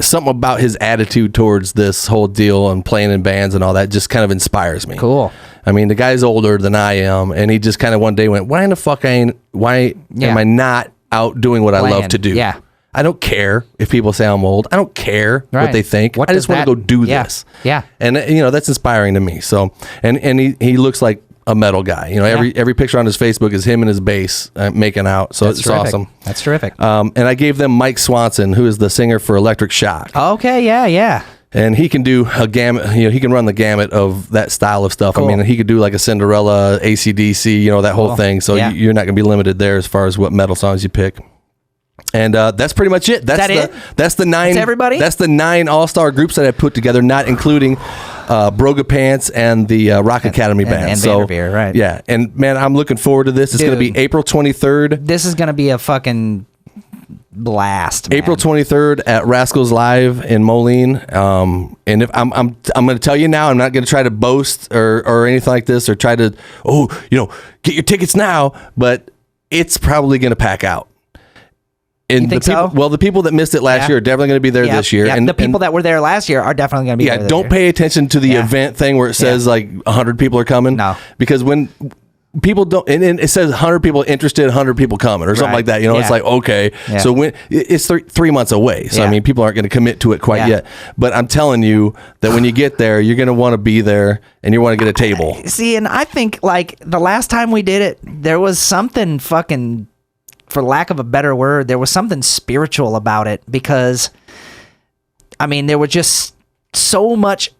something about his attitude towards this whole deal and playing in bands and all that just kind of inspires me. Cool. I mean, the guy's older than I am, and he just kind of one day went, "Why in the fuck am I not out doing what I love to do?" Yeah. I don't care if people say I'm old. I don't care Right. what they think. What I just does want to that- go do yeah. this. Yeah. And that's inspiring to me. So, and he looks like a metal guy. Every picture on his Facebook is him and his bass making out. So That's it's terrific. awesome. That's terrific. And I gave them Mike Swanson, who is the singer for Electric Shock. Okay, yeah. And he can do a gamut, he can run the gamut of that style of stuff. Cool. I mean, he could do like a Cinderella, AC/DC, that whole thing. So Yeah. you're not going to be limited there as far as what metal songs you pick. And that's pretty much it. That's that it? That's the 9. That's everybody? That's the 9 all-star groups that I put together, not including Broga Pants and the Rock Academy Band. and So, Vanderveer, right. Yeah. And man, I'm looking forward to this. It's going to Dude. be April 23rd. This is going to be a fucking blast, man. April 23rd at Rascals Live in Moline. And if I'm going to tell you now, I'm not going to try to boast or anything like this or try to, get your tickets now, but it's probably going to pack out. And You think the people, so? well, the people that missed it last Yeah. year are definitely going to be there Yep, this year. yep. And the people that were there last year are definitely going to be there. yeah, this don't year. pay attention to the Yeah. event thing where it says like 100 people are coming. No. Because when people don't, and it says 100 people interested, 100 people coming or something Right. like that. It's Yeah. like, okay. Yeah. So when it's 3 months away. So, I Yeah. mean, people aren't going to commit to it quite Yeah. yet. But I'm telling you that when you get there, you're going to want to be there and you want to get a table. See, and I think like the last time we did it, there was something fucking, for lack of a better word, there was something spiritual about it because, I mean, there was just so much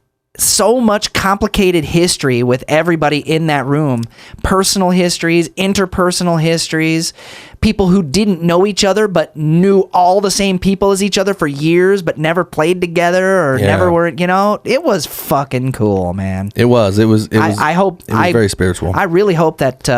complicated history with everybody in that room. Personal histories, interpersonal histories, people who didn't know each other but knew all the same people as each other for years but never played together or Yeah. never were, it was fucking cool, man. It was I hope it was very spiritual. I really hope that,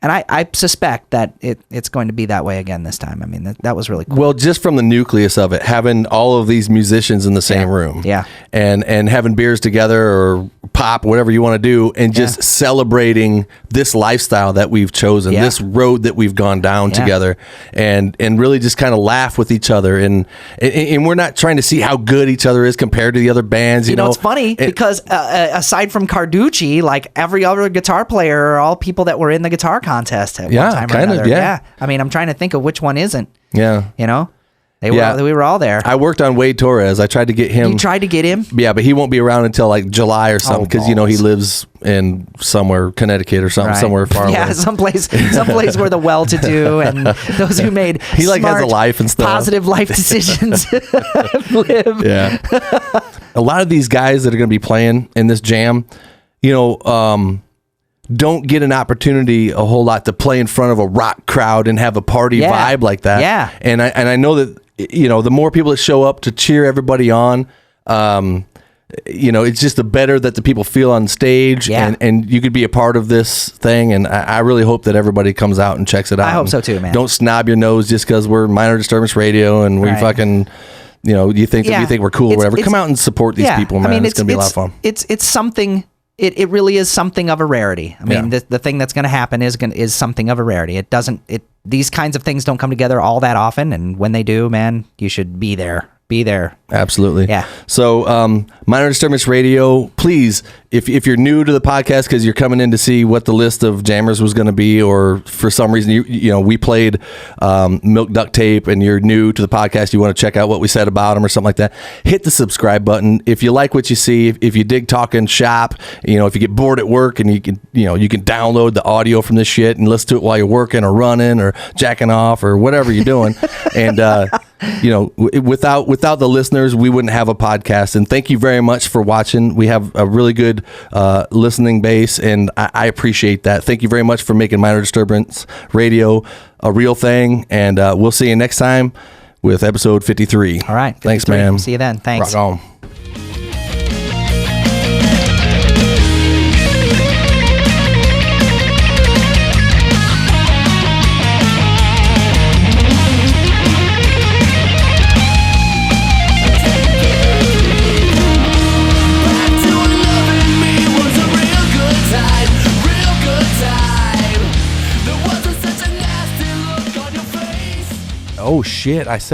and I suspect that it's going to be that way again this time. I mean, that was really cool. Well, just from the nucleus of it, having all of these musicians in the same room, Yeah. and having beers together or pop, whatever you want to do, and just celebrating this lifestyle that we've chosen, Yeah. this road that we've gone down together, and really just kind of laugh with each other, and we're not trying to see how good each other is compared to the other bands. You know, It's funny because aside from Carducci, like every other guitar player are all people that were in the guitar contest at Yeah, one time or kind of, another. yeah. I mean, I'm trying to think of which one isn't. Yeah. We were all there. I worked on Wade Torres. I tried to get him. You tried to get him? Yeah, but he won't be around until like July or something because he balls. lives in somewhere Connecticut or something, Right. somewhere far Yeah, away. someplace where the well-to-do and those who made He, like, has a smart, life and stuff. positive life decisions live. Yeah. A lot of these guys that are going to be playing in this jam, don't get an opportunity a whole lot to play in front of a rock crowd and have a party Yeah. vibe like that. Yeah. And I know that, the more people that show up to cheer everybody on, it's just the better that the people feel on stage, Yeah. and you could be a part of this thing. And I really hope that everybody comes out and checks it out. I hope And so too, man. Don't snob your nose just because we're Minor Disturbance Radio and we Right. fucking, you think that we think we're cool or whatever. Come out and support these people, man. It's going to be a lot of fun. It's something. It really is something of a rarity. I mean, the thing that's going to happen is something of a rarity. These kinds of things don't come together all that often, and when they do, man, you should be there. Be there. Absolutely. Yeah. So, Minor Disturbance Radio, please, if you're new to the podcast because you're coming in to see what the list of jammers was going to be, or for some reason we played Milk Duct Tape, and you're new to the podcast, you want to check out what we said about them or something like that, hit the subscribe button. If you like what you see, if you dig talking shop, if you get bored at work and you can download the audio from this shit and listen to it while you're working or running or jacking off or whatever you're doing, and without the listeners, we wouldn't have a podcast. And thank you very much for watching. We have a really good listening base, and I appreciate that. Thank you very much for making Minor Disturbance Radio a real thing, and we'll see you next time with episode 53. All right. Thanks, 53. man. See you then. Thanks. Rock on. Oh shit! I said.